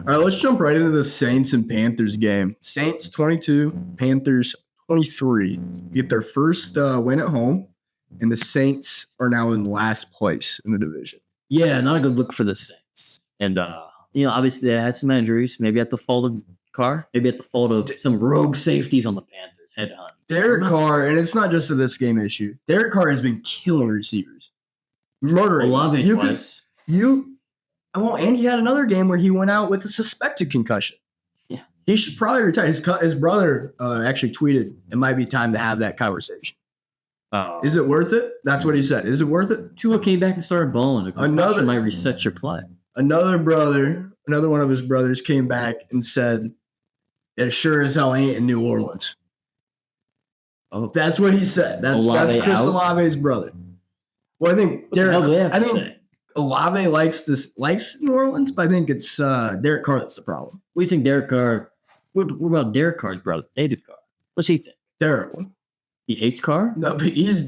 All right, let's jump right into the Saints and Panthers game. Saints 22, Panthers 23. Get their first win at home, and the Saints are now in last place in the division. Yeah, not a good look for the Saints. And, obviously they had some injuries, maybe at the fault of Carr, maybe at the fault of some rogue safeties on the Panthers. Head on. Derek Carr, and it's not just a this game issue. Derek Carr has been killing receivers. Murdering. Olave twice. And he had another game where he went out with a suspected concussion. Yeah. He should probably retire. His brother actually tweeted, it might be time to have that conversation. Is it worth it? That's what he said. Is it worth it? Tua came back and started balling. A concussion might reset your play. Another one of his brothers came back and said, it sure as hell ain't in New Orleans. Oh, that's what he said. That's Chris Olave's brother. Well, I think Olave likes New Orleans, but I think it's Derek Carr that's the problem. What do you think Derek Carr? What about Derek Carr's brother, David Carr? What's he think? Terrible. He hates Carr? No, but he's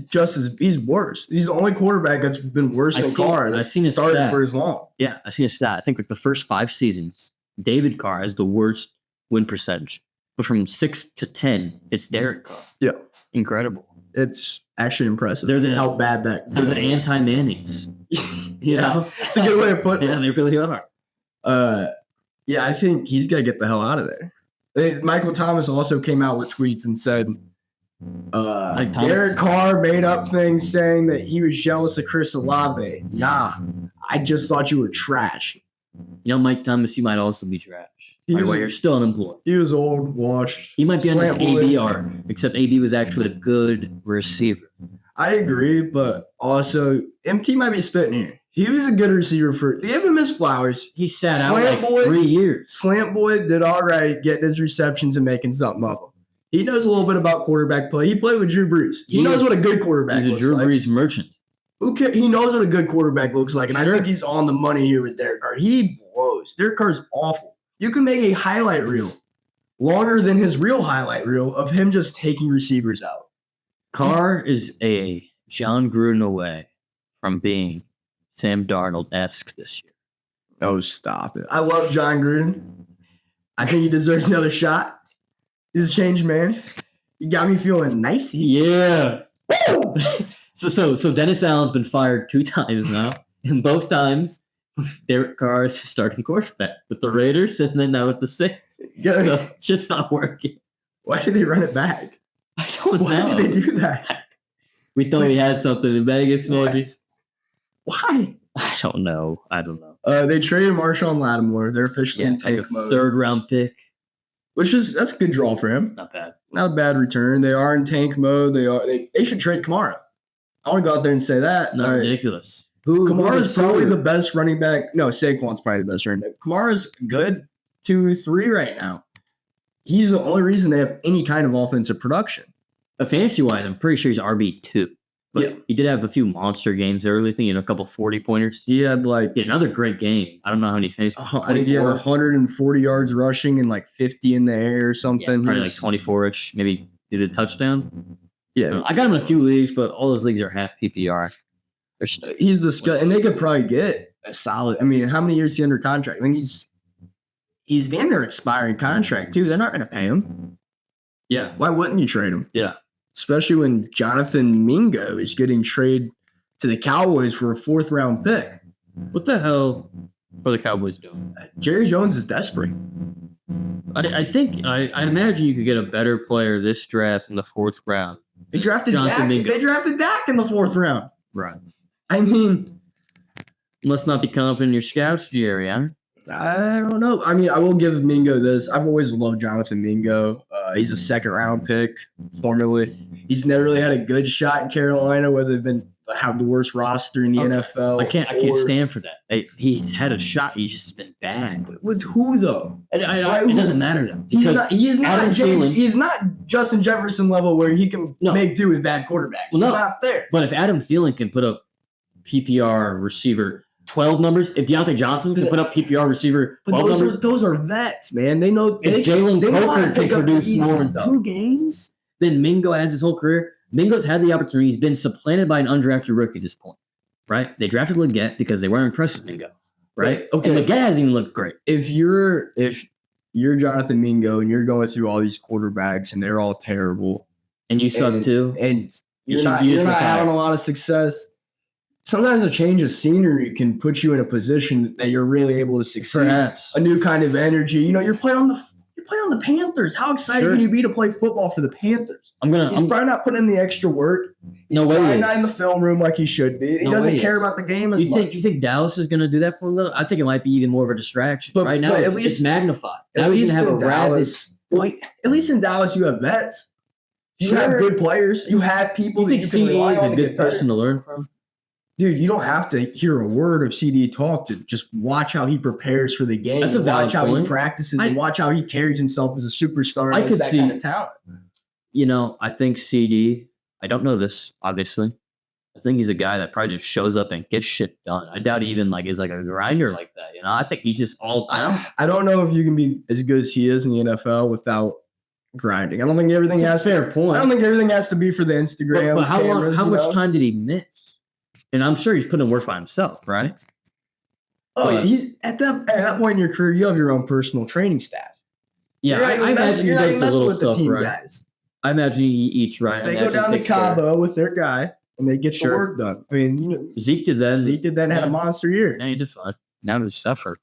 worse. He's the only quarterback that's been worse than Carr. I've seen his started stat. for as long. Yeah, I seen a stat. I think like the first 5 seasons, David Carr has the worst win percentage. But from 6 to 10, it's Derek Carr. Yeah. Incredible. It's actually impressive. They're how bad that. They're the anti-Mannings. You know? It's a good way of putting it. Yeah, they really are. Yeah, I think he's got to get the hell out of there. Michael Thomas also came out with tweets and said, Derek Carr made up things saying that he was jealous of Chris Olave. Nah, I just thought you were trash. Mike Thomas, you might also be trash. You're still unemployed. He was old, washed. He might be on his ABR, except AB was actually a good receiver. I agree, but also MT might be spitting here. He was a good receiver give him his flowers. He sat out like 3 years. Slant Boy did all right getting his receptions and making something of them. He knows a little bit about quarterback play. He played with Drew Brees. He knows what a good quarterback looks like. He's a Drew Brees merchant. He knows what a good quarterback looks like, and I think he's on the money here with Derek Carr. He blows. Derek Carr's awful. You can make a highlight reel longer than his real highlight reel of him just taking receivers out. Carr is a John Gruden away from being Sam Darnold-esque this year. Oh, stop it. I love John Gruden. I think he deserves another shot. He's a changed man. You got me feeling nicey. Yeah. So Dennis Allen's been fired 2 times now, and both times Derek Carr is starting quarterback with the Raiders and then now with the Saints. So it's just not working. Why did they run it back? I don't know. Why did they do that? We thought we had something in Vegas, maybe. Why? I don't know. They traded Marshawn Lattimore. They're officially in tank mode. 3rd round pick. That's a good draw for him. Not bad. Not a bad return. They are in tank mode. They should trade Kamara. I want to go out there and say that. Not ridiculous. Kamara's probably the best running back. No, Saquon's probably the best running back. Kamara's good 2-3 right now. He's the only reason they have any kind of offensive production. Fantasy-wise, I'm pretty sure he's RB2. But he did have a few monster games early, a couple 40-pointers. He had another great game. I don't know how many finished. I think he had 140 yards rushing and 50 in the air or something. Yeah, probably 24-ish. Maybe did a touchdown. Yeah. I got him in a few leagues, but all those leagues are half PPR. He's the scut, and they could probably get a solid. I mean, how many years is he under contract? I think he's damn near expiring contract too. They're not going to pay him. Yeah. Why wouldn't you trade him? Yeah. Especially when Jonathan Mingo is getting traded to the Cowboys for a 4th round pick. What the hell are the Cowboys doing? Jerry Jones is desperate. I imagine you could get a better player this draft in the 4th round. They drafted Dak. They drafted Dak in the 4th round. Right. I mean, you must not be confident in your scouts, Jerry. Huh? I don't know. I mean, I will give Mingo this. I've always loved Jonathan Mingo. He's a 2nd round pick, formerly. He's never really had a good shot in Carolina, whether they've have the worst roster in the NFL. I can't stand for that. He's had a shot. He's just been bad. With who though? It doesn't matter though. He's not Justin Jefferson level where he can make do with bad quarterbacks. He's not there. But if Adam Thielen can put up PPR receiver 12 numbers, if Deontay Johnson can put up PPR receiver 12 numbers, those are vets, man. They know. If Jalen Coker can produce more in 2 games, then Mingo has his whole career. Mingo's had the opportunity. He's been supplanted by an undrafted rookie at this point, right? They drafted Leggett because they weren't impressed with Mingo. right? Okay. And Leggett hasn't even looked great. If you're Jonathan Mingo and you're going through all these quarterbacks and they're all terrible, And you suck too. and You you're should not retire. having a lot of success, sometimes a change of scenery can put you in a position that you're really able to succeed. Perhaps. A new kind of energy. You're playing on the Panthers. How excited can you be to play football for the Panthers? He's probably not putting in the extra work. He's probably not in the film room like he should be. He doesn't care about the game as much. You think Dallas is going to do that for a little? I think it might be even more of a distraction. Right now, it's magnified. Now he's going to have a Dallas. At least in Dallas, you have vets. You have good players. You have people that you can rely on. A good person to learn from. Dude, you don't have to hear a word of CD talk to just watch how he prepares for the game. That's a valid watch how point. he practices and watch how he carries himself as a superstar. I could that see kind of talent. I think CD. I don't know this, obviously. I think he's a guy that probably just shows up and gets shit done. I doubt he even is like a grinder like that. I think he's just all down. I don't know if you can be as good as he is in the NFL without grinding. I don't think everything has fair point. I don't think everything has to be for the Instagram. But cameras, how much time did he miss? And I'm sure he's putting in work by himself, right? He's at that point in your career, you have your own personal training staff. Yeah, I imagine he does the little stuff right. Guys. I imagine he eats right. They go down to Cabo with their guy, and they get the work done. I mean, Zeke did that. And had a monster year. Now he did fine. Now he suffered.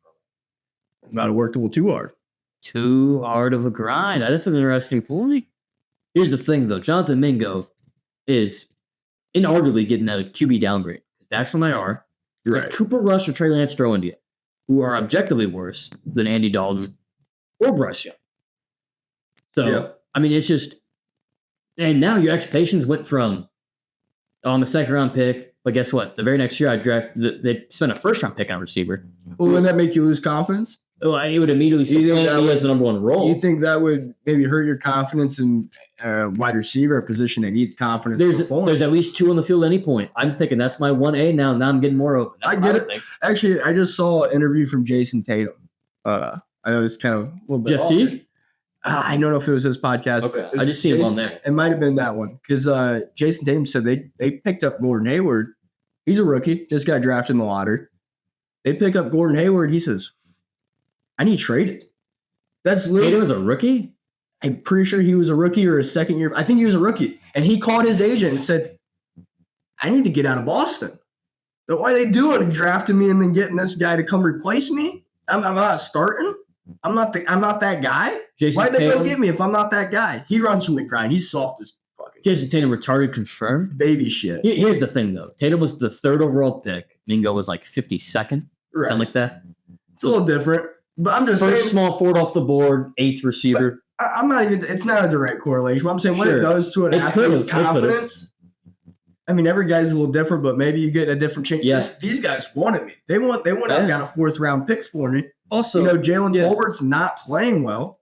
About to work a little too hard. Too hard of a grind. That's an interesting point. Here's the thing, though. Jonathan Mingo is inarguably getting a QB downgrade. Dax on IR. Right. Cooper Rush or Trey Lance throw India, who are objectively worse than Andy Dalton or Bryce Young. So, I mean, it's just... And now your expectations went from, I'm a second-round pick, but guess what? The very next year, they spent a first-round pick on a receiver. Well, wouldn't that make you lose confidence? Well, it would immediately supplant me as the number one role. You think that would maybe hurt your confidence in wide receiver, a position that needs confidence? There's at least two on the field at any point. I'm thinking that's my 1A now. Now I'm getting more open. I get it. Actually, I just saw an interview from Jason Tatum. I know it's kind of a little bit. Jeff T? I don't know if it was his podcast. Okay. I just see him on there. It might have been that one because Jason Tatum said they picked up Gordon Hayward. He's a rookie. Just got drafted in the lottery. They pick up Gordon Hayward. He says, I need traded. That's literally. Tatum was a rookie? I'm pretty sure he was a rookie or a second year. I think he was a rookie. And he called his agent and said, I need to get out of Boston. So why are they doing it? Drafting me and then getting this guy to come replace me? I'm not starting. I'm not that guy. Why'd they go get me if I'm not that guy? He runs from the grind. He's soft as fucking. Jason Tatum retarded confirmed. Baby shit. Here's the thing though. Tatum was the 3rd overall pick. Mingo was like 52nd. Right. Something like that. It's a little different. But I'm just saying, small forward off the board, 8th receiver. I'm not even. It's not a direct correlation. But I'm saying what it does to an athlete's confidence. I mean, every guy's a little different, but maybe you get a different chance. Yeah. These guys wanted me. They went out and got a 4th round pick for me. Also, Jalen Tolbert's not playing well.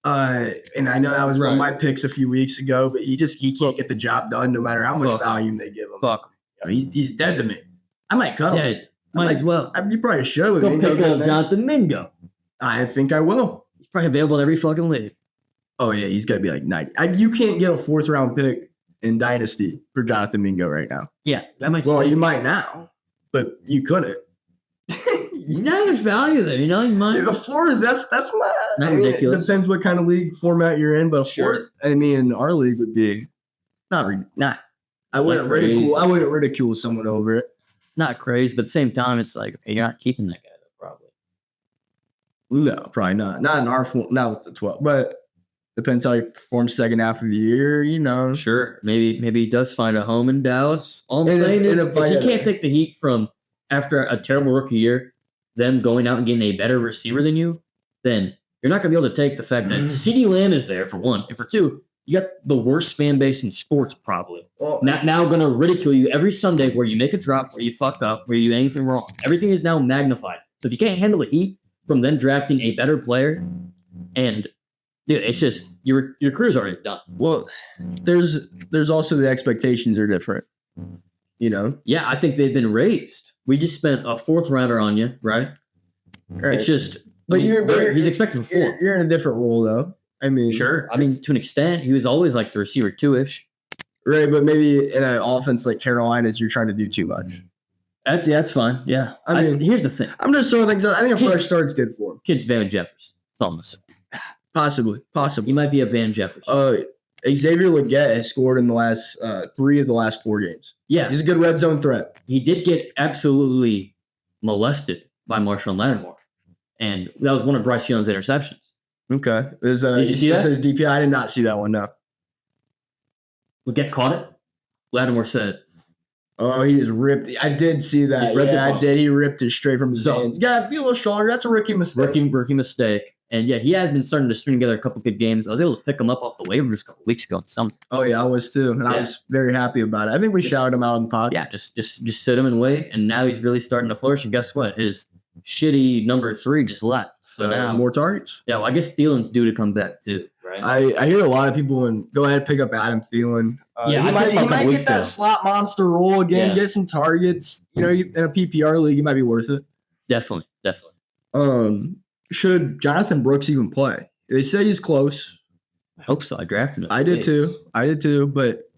And I know that was one of my picks a few weeks ago, but he can't get the job done no matter how much volume they give him. Fuck. He's dead to me. I might cut him. Might as well. You probably should. Go pick up Jonathan Mingo. I think I will. He's probably available in every fucking league. Oh, yeah. He's got to be like 90. You can't get a 4th round pick in Dynasty for Jonathan Mingo right now. Yeah. That might you might now, but you couldn't. Now there's value there. You might. The 4th, that's not ridiculous. It depends what kind of league format you're in, but a 4th, I mean, our league would be not. I wouldn't ridicule someone over it. Not crazy, but at the same time, it's like, okay, you're not keeping that guy, probably. No, probably not. Not in our form, not with the 12. But depends how he performs second half of the year, Sure. Maybe he does find a home in Dallas. All I'm saying is, if he can't take the heat from after a terrible rookie year, them going out and getting a better receiver than you, then you're not going to be able to take the fact that CeeDee Lamb is there, for one. And for two, you got the worst fan base in sports, probably. Well, now going to ridicule you every Sunday where you make a drop, where you fuck up, where you do anything wrong. Everything is now magnified. So if you can't handle the heat from them drafting a better player, and dude, it's just your career's already done. Well, there's also the expectations are different. Yeah, I think they've been raised. We just spent a 4th rounder on you, right? It's just, he's expecting 4. You're in a different role, though. I mean, sure. I mean, to an extent, he was always like the receiver 2-ish. Right, but maybe in an offense like Carolina's, you're trying to do too much. That's fine. Yeah. I mean, here's the thing. I'm just throwing things out. I think a Kids- fresh start's good for him. Kid's Van Jefferson. It's almost. Possibly. He might be a Van Jefferson. Xavier Legette has scored in the last 3 of the last 4 games. Yeah. He's a good red zone threat. He did get absolutely molested by Marshall Lattimore. And that was one of Bryce Young's interceptions. Okay. Did you see that? Says DPI. I did not see that one, no. Legette caught it. Lattimore said, Oh, he just ripped. I did see that. He ripped it Yeah, I off. did. He ripped it straight from his So- hands. Yeah, be a little stronger. That's a rookie mistake. rookie mistake. And yeah, he has been starting to string together a couple good games. I was able to pick him up off the waivers a couple weeks ago. Oh, yeah, I was too. And I Yeah. was very happy about it. I think we shouted him out on the pod. Yeah, just sit him and wait. And now he's really starting to flourish. And guess what? His shitty number 3 just left. So now, more targets. yeah, well, I guess Thielen's due to come back too, right? I hear a lot of people go ahead and pick up Adam Thielen. Yeah, he I might, picked him up a couple get weeks that ago. slot monster role again, Yeah. get some targets. You know, in a PPR league, he might be worth it. Definitely. Should Jonathan Brooks even play? They say he's close. I hope so. I drafted him. I did too. But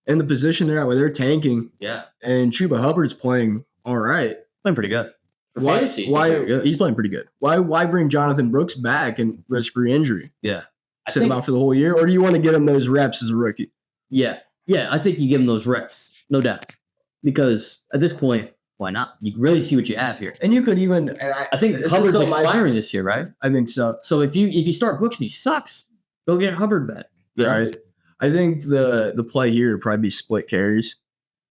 in the position they're at where they're tanking Yeah, and Chuba Hubbard's playing all right. playing pretty good. For Why? fantasy, he's pretty good. He's playing pretty good. Why bring Jonathan Brooks back and risk re-injury? Yeah. Sit him out for the whole year, or do you want to get him those reps as a rookie? Yeah. I think you give him those reps, no doubt, because at this point, why not? You really see what you have here. And you could even. And I think this is Hubbard's something expiring this year, right? I think so. So if you start Brooks and he sucks, go get Hubbard back. Right. I think the play here would probably be split carries.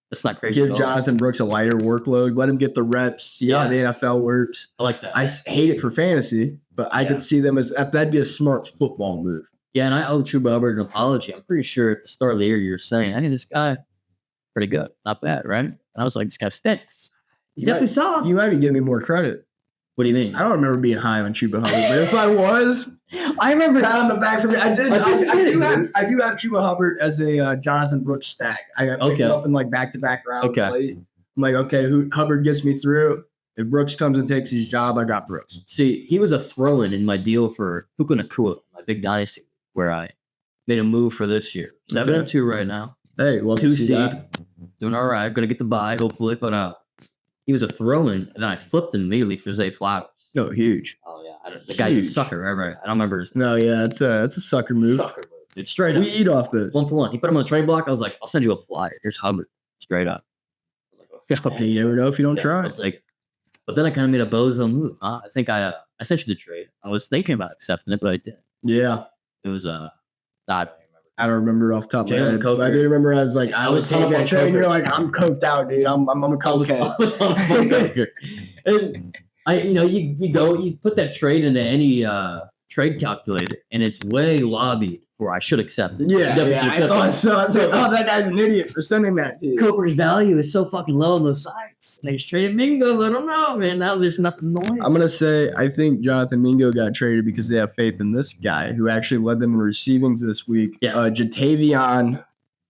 That's not crazy. Give at all. Jonathan Brooks a lighter workload. Let him get the reps. See how the NFL works. I like that. I hate it for fantasy, but I could see them as that'd be a smart football move. Yeah, and I owe Chuba Hubbard an apology. I'm pretty sure at the start of the year you were saying, I think this guy pretty good, not bad, right? And I was like, this guy stinks. He's definitely solid. You might be giving me more credit. What do you mean? I don't remember being high on Chuba Hubbard, but if I was, I remember pat on the back for me. I did. I do I do have Chuba Hubbard as a Jonathan Brooks stack. I got picked him up in like back-to-back rounds. Okay. Late. I'm like, okay, Hubbard gets me through. If Brooks comes and takes his job, I got Brooks. See, he was a throw-in in my deal for Puka Nakua, my big dynasty, where I made a move for this year. 7-2 right now. Hey, well, 2 see seed. that. Doing all right. Going to get the bye, hopefully. But he was a throw-in, and then I flipped him immediately for Zay Flowers. No, huge. Oh, yeah. The guy's a Huge. sucker, right? I don't remember his No, yeah, it's a sucker move. sucker move. Dude, straight up. We eat off this. 1-for-1. He put him on the trade block. I was like, I'll send you a flyer. Here's Hubbard. Straight up. I was like, Hey, you never know if you don't yeah, try. I'll take it. But then I kind of made a bozo move. I think I sent you the trade. I was thinking about accepting it, but I didn't. Yeah, It was I don't remember off the top of my Jalen head. Coker. But I do remember I was like, I I was was taking hung up that on trade, and Coker. you're like, I'm coked out, dude. I'm a cokehead. And you put that trade into any trade calculator, and it's way lobbied for I should accept it. Yeah, Definitely yeah. should I accept thought it. so. I was like, oh, that guy's an idiot for sending that to you. Coker's value is so fucking low on those sites. They just traded Mingo. I don't know, man. Now there's nothing to win. I'm gonna say I think Jonathan Mingo got traded because they have faith in this guy who actually led them in receiving this week. Yeah. Jatavion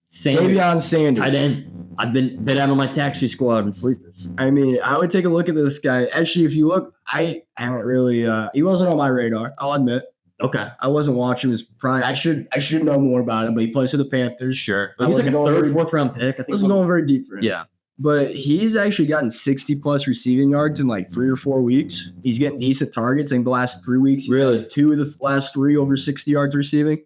Sanders. Tight end. I've been out on my taxi squad and sleepers. I mean, I would take a look at this guy. Actually, if you look, I haven't really. He wasn't on my radar. I'll admit. Okay. I wasn't watching his prime. I should know more about him, but he plays for the Panthers. Sure. I He's like a wasn't going third, very- fourth round pick. I think. Wasn't going very deep for him. Yeah. But he's actually gotten 60 plus receiving yards in like 3 or 4 weeks. He's getting decent targets. I think the last 3 weeks, he's Really? had 2 of the last 3 over 60 yards receiving.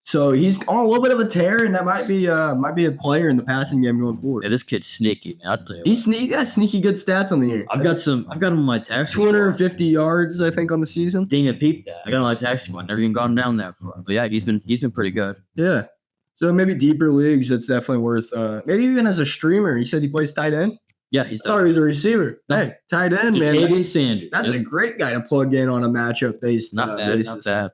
So he's on a little bit of a tear, and that might be a player in the passing game going forward. Yeah, this kid's sneaky, man. I'll tell you. He's got sneaky good stats on the year. I've got him on my taxi squad. 250 yards, I think, on the season. Dang it, peep that. I got him on my taxi squad. Never even gone down that far. But yeah, he's been pretty good. Yeah. So maybe deeper leagues, that's definitely worth. Maybe even as a streamer. He said he plays tight end. Yeah, he's I thought he was a receiver. Hey, tight end, man. Jatavion Sanders. That's a great guy to plug in on a matchup based not bad. basis. Not bad.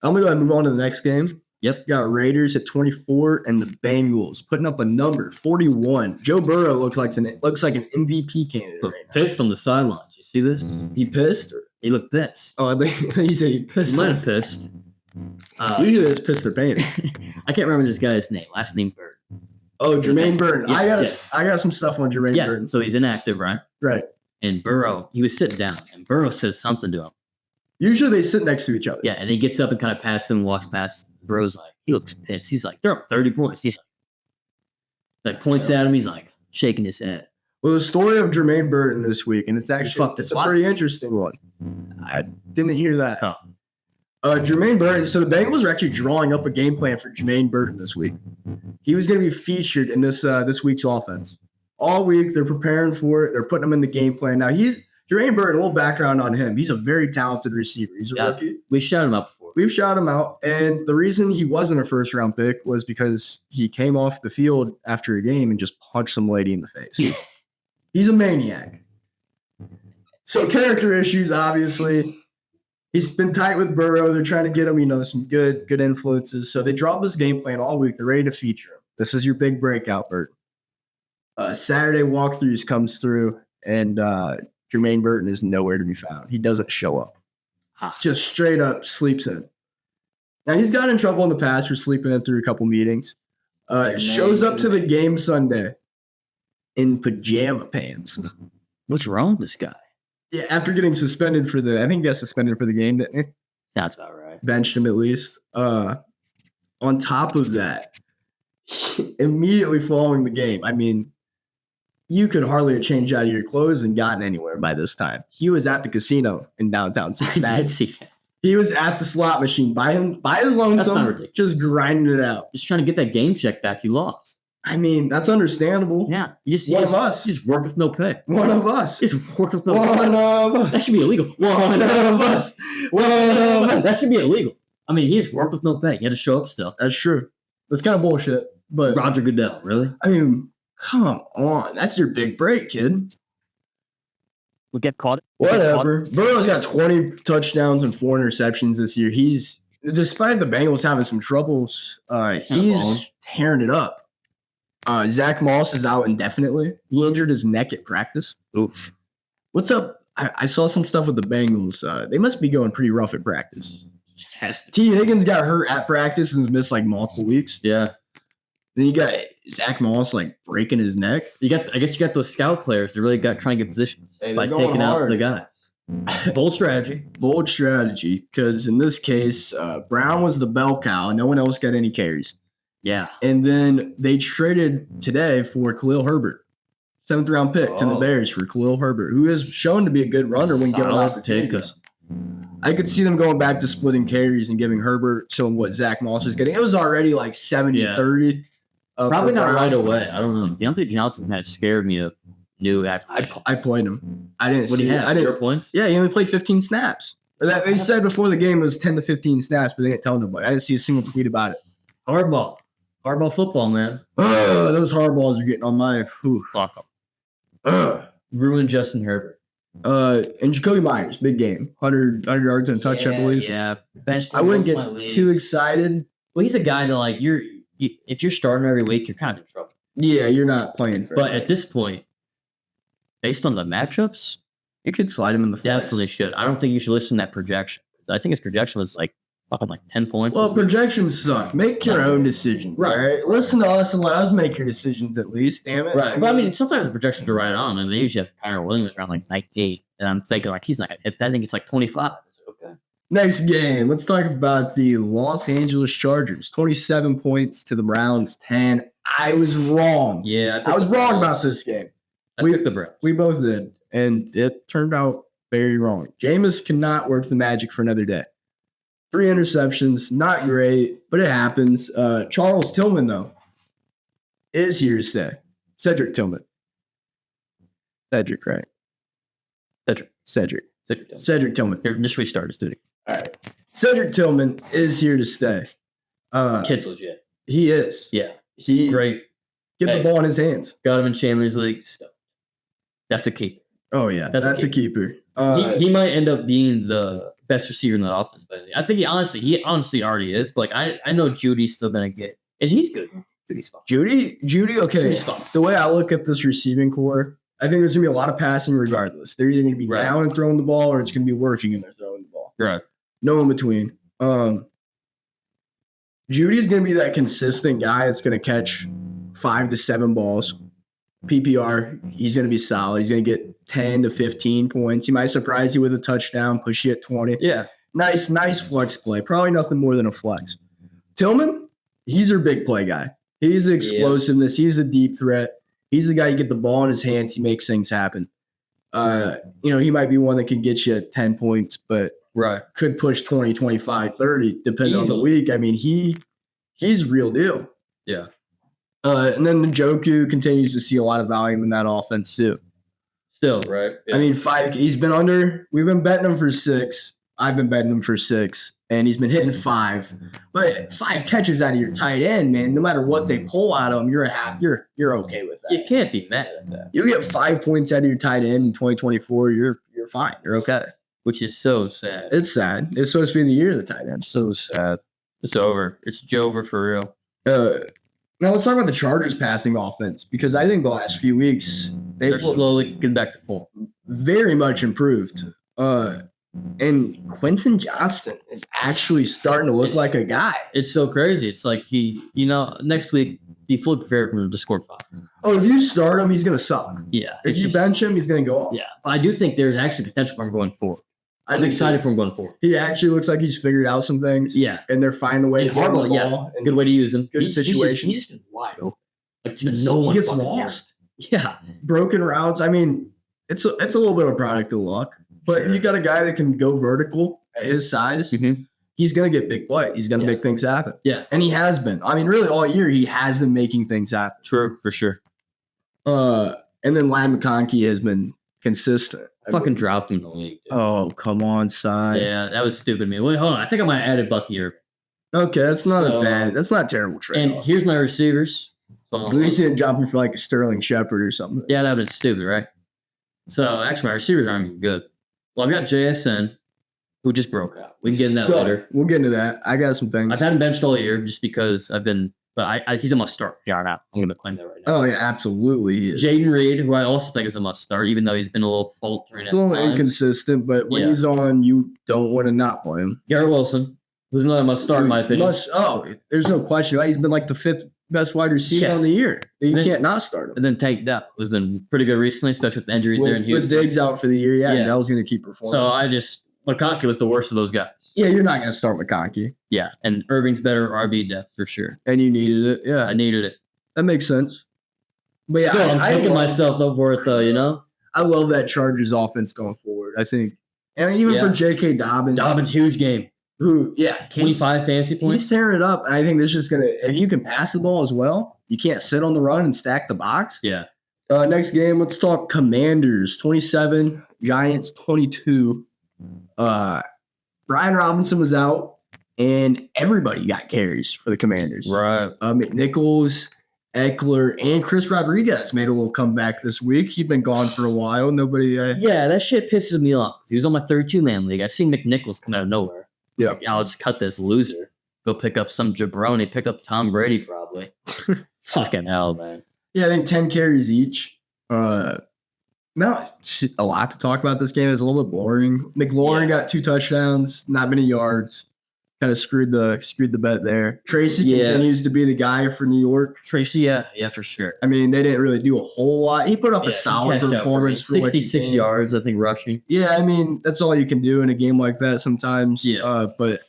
I'm gonna go ahead and move on to the next game. Yep. Got Raiders at 24 and the Bengals putting up a number 41. Joe Burrow looks like an MVP candidate Look, right now. pissed on the sidelines. You see this? He pissed? Or? He looked pissed. Oh, I think he said he pissed. He might have pissed. Usually it's pissed or pain. I can't remember this guy's name. Last name Bird. Oh, Jermaine Burton. Yeah, I got some stuff on Jermaine Yeah. Burton. So he's inactive, right? Right. And Burrow, he was sitting down, and Burrow says something to him. Usually they sit next to each other. Yeah, and he gets up and kind of pats him, walks past. Burrow's like, he looks pissed. He's like, they're up 30 points. He's like points at him. He's like shaking his head. Well, the story of Jermaine Burton this week, and it's actually it's a What? pretty interesting one. I didn't hear that. Huh. Jermaine Burton. So the Bengals are actually drawing up a game plan for Jermaine Burton this week. He was going to be featured in this week's offense. All week they're preparing for it. They're putting him in the game plan. Now Jermaine Burton. A little background on him. He's a very talented receiver. He's a rookie. We shouted him out before. We've shot him out, and the reason he wasn't a first-round pick was because he came off the field after a game and just punched some lady in the face. He's a maniac. So character issues, obviously. He's been tight with Burrow. They're trying to get him, some good influences. So they dropped this game plan all week. They're ready to feature him. This is your big breakout, Burton. Saturday walkthroughs comes through, and Jermaine Burton is nowhere to be found. He doesn't show up. Just straight up sleeps in. Now, he's got in trouble in the past for sleeping in through a couple meetings. Shows up to the game Sunday in pajama pants. What's wrong with this guy? Yeah, after getting suspended for I think he got suspended for the game, didn't he? That's about right. Benched him at least. On top of that, immediately following the game, I mean, you could hardly have changed out of your clothes and gotten anywhere by this time. He was at the casino in downtown I Cincinnati. did see that. He was at the slot machine by his That's not lonesome, ridiculous. just grinding it out. Just trying to get that game check back you lost. I mean, that's understandable. Yeah. One of us. You just work with no pay. One of us. Just work with no pay. One of us. That should be illegal. One of us. One of us. That should be illegal. I mean, he just worked with no pay. He had to show up still. That's true. That's kind of bullshit. But Roger Goodell, really? I mean, come on. That's your big break, kid. We'll get caught. Whatever. Burrow's got 20 touchdowns and 4 interceptions this year. He's, despite the Bengals having some troubles, he's tearing it up. Zach Moss is out indefinitely. He injured his neck at practice. Oof. What's up? I saw some stuff with the Bengals. They must be going pretty rough at practice. T. Higgins got hurt at practice and has missed like multiple weeks. Yeah. Then you got Zach Moss like breaking his neck. I guess you got those scout players that really got trying to get positions Hey, by they're going taking out hard. the guys. Bold strategy. Bold strategy, because in this case, Brown was the bell cow. No one else got any carries. Yeah. And then they traded today for Khalil Herbert. 7th round pick to the Bears for Khalil Herbert, who has shown to be a good runner when given an opportunity. I could see them going back to splitting carries and giving Herbert what Zach Moss is getting. It was already like 70-30. Probably not right away. I don't know. Deontay Johnson had scared me of new acquisition. I played him. I didn't What do see you it. have? I didn't. 0 points? Yeah, he only played 15 snaps. They said before the game it was 10 to 15 snaps, but they didn't tell nobody. I didn't see a single tweet about it. Hardball football, man. Those hardballs are getting on my. Fuck 'em. Ruined Justin Herbert. And Jacoby Myers, big game, 100 yards and a touch, I believe. Yeah, benched him I wouldn't most of my get leagues. too excited. Well, he's a guy that like if you're starting every week, you're kind of in trouble. Yeah, you're not playing. But at this point, based on the matchups, you could slide him in the flex. definitely should. I don't think you should listen to that projection. I think his projection was like fucking like 10 points. Well, projections suck. Make your own decisions. Right. All right. Listen to us and let us make your decisions at least. Damn it. Right. But I mean, sometimes the projections are right on, and they usually have Kyron Williams around like 98. And I'm thinking like he's not. I think it's like 25. It's okay. Next game. Let's talk about the Los Angeles Chargers. 27 points to the Browns 10. I was wrong. Yeah, I was wrong about this game. We took the Browns. We both did, and it turned out very wrong. Jameis cannot work the magic for another day. 3 interceptions, not great, but it happens. Charles Tillman, though, is here to stay. Cedric Tillman. Cedric, right? Cedric Tillman. Here, just restart, dude. All right. Cedric Tillman is here to stay. Kid's legit. He is. Yeah, He great. Get the ball in his hands. Got him in Chandler's league. So that's a keeper. Oh, yeah. That's a keeper. He might end up being the best receiver in that offense. But I think he honestly already is. But like I know Judy's still gonna get, and he's good. Judy's fine. Judy. Okay. Judy's fine. The way I look at this receiving core, I think there's gonna be a lot of passing regardless. They're either gonna be Right. down and throwing the ball, or it's gonna be working and they're throwing the ball. Right. No in between. Judy's gonna be that consistent guy that's gonna catch 5 to 7 balls. PPR, he's gonna be solid. He's gonna get 10 to 15 points. He might surprise you with a touchdown, push you at 20. Yeah. Nice flex play. Probably nothing more than a flex. Tillman, he's your big play guy. He's the explosiveness. He's a deep threat. He's the guy, you get the ball in his hands, he makes things happen. He might be one that can get you 10 points, but could push 20, 25, 30, depending on the week. I mean, he's real deal. Yeah. And then Njoku continues to see a lot of value in that offense too. Still, right? Yeah. I mean, we've been betting him for 6. I've been betting him for 6, and he's been hitting 5. But 5 catches out of your tight end, man, no matter what they pull out of him, you're okay with that. You can't be mad at that. You get 5 points out of your tight end in 2024, you're fine. You're okay. Which is so sad. It's sad. It's supposed to be the year of the tight end. So sad. It's over. It's over for real. Now let's talk about the Chargers passing offense, because I think the last few weeks they're slowly getting back to form. Very much improved. And Quentin Johnston is actually starting to look like a guy. It's so crazy. It's like next week, he flipped prepared for him to score 5. Oh, if you start him, he's going to suck. Yeah. If you bench him, he's going to go off. Yeah. I do think there's actually potential for him going forward. I'm excited for him going forward. He actually looks like he's figured out some things. Yeah. And they're finding a way to get him the ball. Good way to use him. Good situations. He's just wide open. Like, no one gets lost. Yeah. Broken routes. I mean, it's a little bit of a product of luck. But if you got a guy that can go vertical at his size, he's going to get big play. He's going to make things happen. Yeah. And he has been. I mean, really all year, he has been making things happen. True, for sure. And then Lad McConkey has been consistent. Fucking dropped him in the league. Dude. Oh, come on, Si. Yeah, that was stupid, man. Wait, hold on. I think I might have added Bucky here. Okay, that's not a terrible trade. And here's my receivers. At least he didn't drop him for like a Sterling Shepard or something. Yeah, that would have been stupid, right? So, actually, my receivers aren't even good. Well, I've got JSN, who just broke out. We can get into that later. We'll get into that. I got some things. I've had him benched all year just because he's a must start. Yeah, now I'm going to claim that right now. Oh, yeah, absolutely. He is. Jaden Reed, who I also think is a must start, even though he's been a little faltering at times. Inconsistent, but when he's on, you don't want to not play him. Garrett Wilson, who's another must start, in my opinion. There's no question. He's been like the 5th best wide receiver on the year. You can't not start him. And then Tank Dell, who's been pretty good recently, especially with the injuries there in Houston. With Diggs out for the year, Dell's going to keep performing. So McConkey was the worst of those guys. Yeah, you're not going to start McConkey. Yeah, and Irving's better RB depth for sure. And you needed it. Yeah, I needed it. That makes sense. But yeah, I'm taking myself up for it though. I love that Chargers offense going forward. I think, and even for J.K. Dobbins, huge game. 25 fantasy points. He's tearing it up, and I think this is gonna. If you can pass the ball as well, you can't sit on the run and stack the box. Yeah. Next game, let's talk Commanders 27, Giants 22. Brian Robinson was out, and everybody got carries for the Commanders. Right. McNichols, Eckler, and Chris Rodriguez made a little comeback this week. He'd been gone for a while. Nobody. Yeah, that shit pisses me off. He was on my 32-man league. I seen McNichols come out of nowhere. Yeah. Like, I'll just cut this loser. Go pick up some jabroni. Pick up Tom Brady probably. Fucking hell, man. Yeah, I think 10 carries each. Not a lot to talk about this game. It was a little bit boring. McLaurin got 2 touchdowns, not many yards. Kind of screwed the bet there. Tracy continues to be the guy for New York. Tracy, yeah, for sure. I mean, they didn't really do a whole lot. He put up a solid performance for 66 yards, I think, rushing. Yeah, I mean, that's all you can do in a game like that sometimes. Yeah. But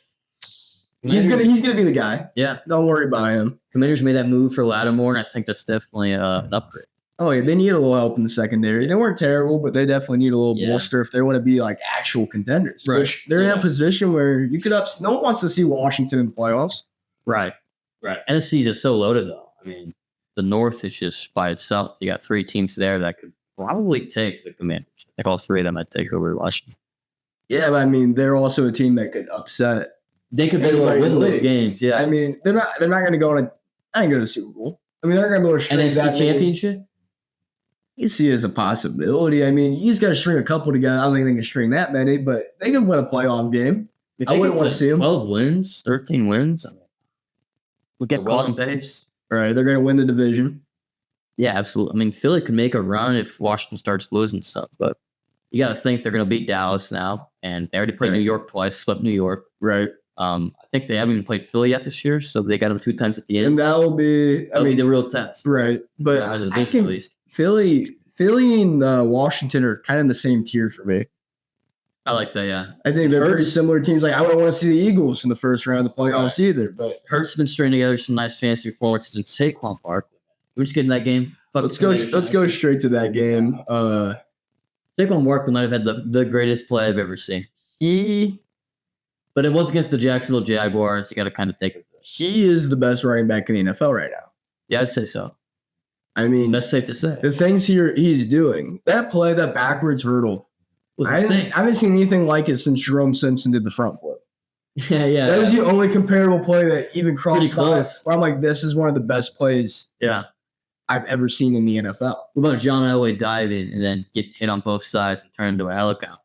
he's gonna be the guy. Yeah. Don't worry about him. Commanders made that move for Lattimore, and I think that's definitely an upgrade. Oh, yeah, they need a little help in the secondary. They weren't terrible, but they definitely need a little bolster if they want to be like actual contenders. Right. Which they're in a position where you could no one wants to see Washington in the playoffs. Right. NFC is just so loaded, though. I mean, the North is just by itself. You got 3 teams there that could probably take the Commanders. I think all 3 of them might take over Washington. Yeah, but I mean, they're also a team that could upset. They could win those games. Yeah. I mean, they're not going to go to the Super Bowl. I mean, they're going to go to NFC championship. You see it as a possibility. I mean, you just got to string a couple together. I don't think they can string that many, but they could win a playoff game. I wouldn't want to see them. 12 wins, 13 wins. We'll get caught in pace. All right, they're going to win the division. Yeah, absolutely. I mean, Philly could make a run if Washington starts losing stuff, but you got to think they're going to beat Dallas now, and they already played New York twice, swept New York. Right. I think they haven't even played Philly yet this year, so they got them 2 times at the end. And that will be, the real test. Right. But I think Philly and Washington are kind of in the same tier for me. I like that, yeah. I think they're pretty similar teams. Like, I wouldn't want to see the Eagles in the first round of the playoffs either. But Hurts has been stringing together some nice fantasy performances in Saquon Barkley. We're just getting that game. Let's go straight to that game. Saquon Barkley might have had the greatest play I've ever seen. But it was against the Jacksonville Jaguars. You got to kind of take it. He is the best running back in the NFL right now. Yeah, I'd say so. I mean, that's safe to say. The things he's doing, that play, that backwards hurdle, I haven't seen anything like it since Jerome Simpson did the front flip. Yeah. That was the only comparable play that even crossed pretty close. where I'm like, this is one of the best plays I've ever seen in the NFL. What about John Elway diving and then get hit on both sides and turn into a helicopter?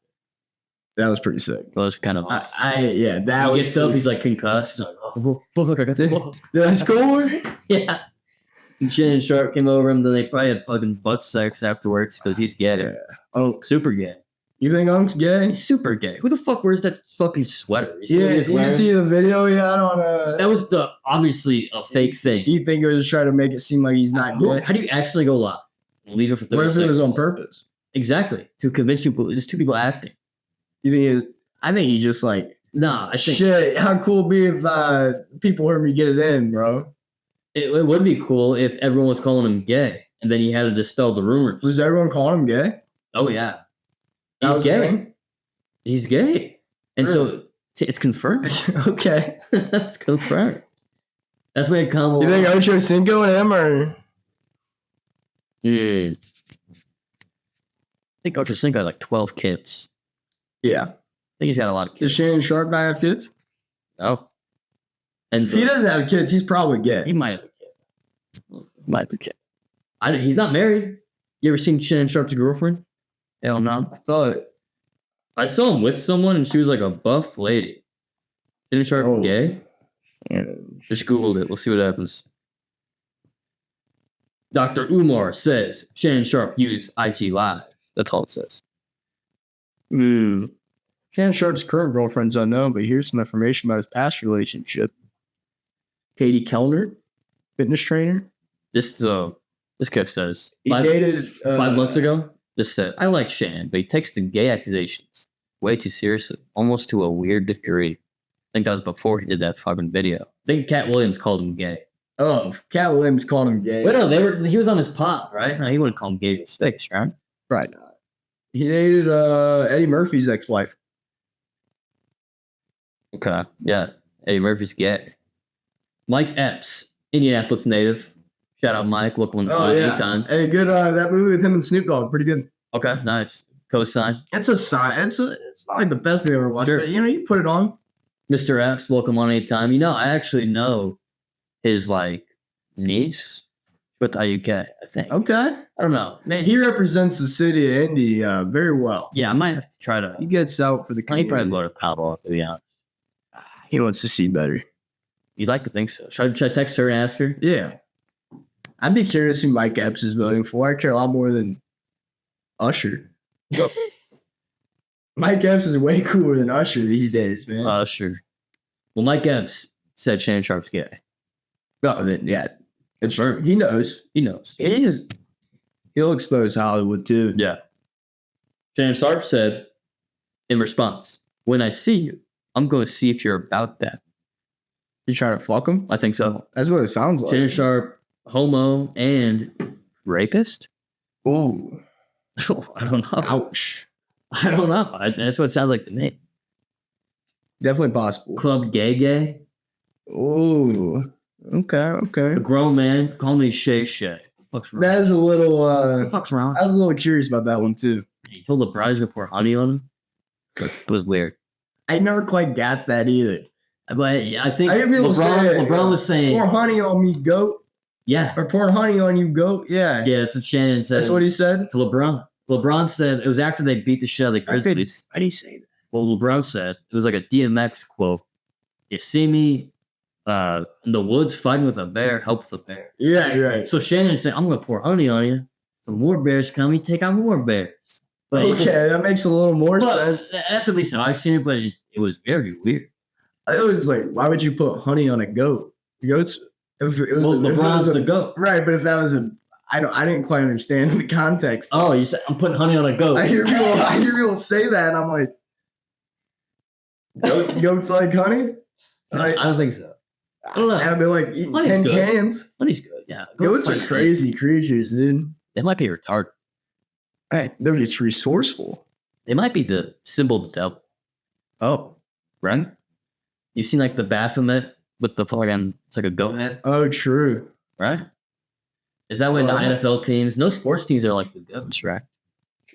That was pretty sick. It was kind of awesome. He gets up, he's like concussed. He's like, oh, did I score? Yeah. And Shannon Sharp came over him, then they probably had fucking butt sex afterwards because he's gay. Yeah. Oh, super gay. You think Unk's gay? He's super gay. Who the fuck wears that fucking sweater? You see the video he had on That was obviously a fake thing. You think it was trying to make it seem like he's not gay? How do you actually go live? Leave it for 30 What if it was on purpose? Exactly. To convince people. It's two people acting. You think I think he's just like, nah, I think shit, how cool would it be if people heard me get it in, bro? It would be cool if everyone was calling him gay, and then he had to dispel the rumors. Was everyone calling him gay? Oh yeah, he's gay. He's gay, and so it's confirmed. Okay, it's confirmed. That's why it come. You think Ocho Cinco and him or? Yeah, I think Ocho Cinco has like 12 kids. Yeah, I think he's got a lot of kids. Does Shannon Sharp not have kids? No. And if he doesn't have kids, he's probably gay. He might have a kid. Might be a kid. He's not married. You ever seen Shannon Sharp's girlfriend? Hell no. I saw him with someone, and she was like a buff lady. Shannon Sharp gay? Yeah. Just Googled it. We'll see what happens. Dr. Umar says Shannon Sharp used IT Live. That's all it says. Shannon Sharp's current girlfriend's unknown, but here's some information about his past relationship. Katie Kellner, fitness trainer. This kid says he dated 5 months ago. This said, I like Shannon, but he takes the gay accusations way too seriously, almost to a weird degree. I think that was before he did that fucking video. I think Cat Williams called him gay. Oh, Cat Williams called him gay. Wait, no, he was on his pod, right? No, he wouldn't call him gay to his face, right? Right. He dated Eddie Murphy's ex-wife. Okay, yeah. Eddie Murphy's gay. Mike Epps, Indianapolis native. Shout out Mike. Welcome to anytime. Hey, good. That movie with him and Snoop Dogg, pretty good. Okay, nice. Co-sign. It's a sign. It's not like the best movie I've ever watched, but you put it on. Mr. Epps, welcome on anytime. I actually know his niece with IUK, I think. Okay. I don't know. Man, he represents the city of Indy very well. Yeah, I might have to try to. He gets out for the community. He probably go to Palo, to be honest. He wants to see better. You'd like to think so. Should I text her and ask her? Yeah. I'd be curious who Mike Epps is voting for. I care a lot more than Usher. Mike Epps is way cooler than Usher these days, man. Usher. Well, Mike Epps said Shannon Sharp's gay. Oh, then, yeah. It's true. He knows. He'll expose Hollywood, too. Yeah. Shannon Sharp said, in response, when I see you, I'm going to see if you're about that. You trying to fuck him? I think so. That's what it sounds like. Shannon Sharp, homo, and rapist? Ooh. I don't know. Ouch. I don't know. That's what it sounds like to me. Definitely possible. Club gay? Ooh. Okay. A grown man, call me Shay Shay. What's wrong? That is a little what the fuck's wrong? I was a little curious about that one too. He told the brides to pour honey on him. It was weird. I never quite got that either. But I think LeBron was saying, pour honey on me, goat. Yeah. Or pour honey on you, goat. Yeah. Yeah, that's what Shannon said. That's what he said? To LeBron. LeBron said, it was after they beat the shit out of the Grizzlies. Why did he say that? Well, LeBron said, it was like a DMX quote. You see me in the woods fighting with a bear, help the bear. Yeah, you're right. So Shannon said, I'm going to pour honey on you. Some more bears come, you take out more bears. But that makes a little more sense. That's at least how I seen it, but it was very weird. It was like, why would you put honey on a goat? Goats. LeBron's the goat, right? But if that was I didn't quite understand the context. Oh, you said I'm putting honey on a goat. I hear people say that, and I'm like, goats like honey? I don't think so. I don't know. I'd be like eating 10 cans. Honey's good. Yeah. Goats are crazy creatures, dude. They might be retarded. Hey, they're just resourceful. They might be the symbol of the devil. Oh, Right? You seen like the Baphomet with the fucking, it's like a goat head, oh, true. right? Is that what Oh, NFL teams, no sports teams are like the goats, right?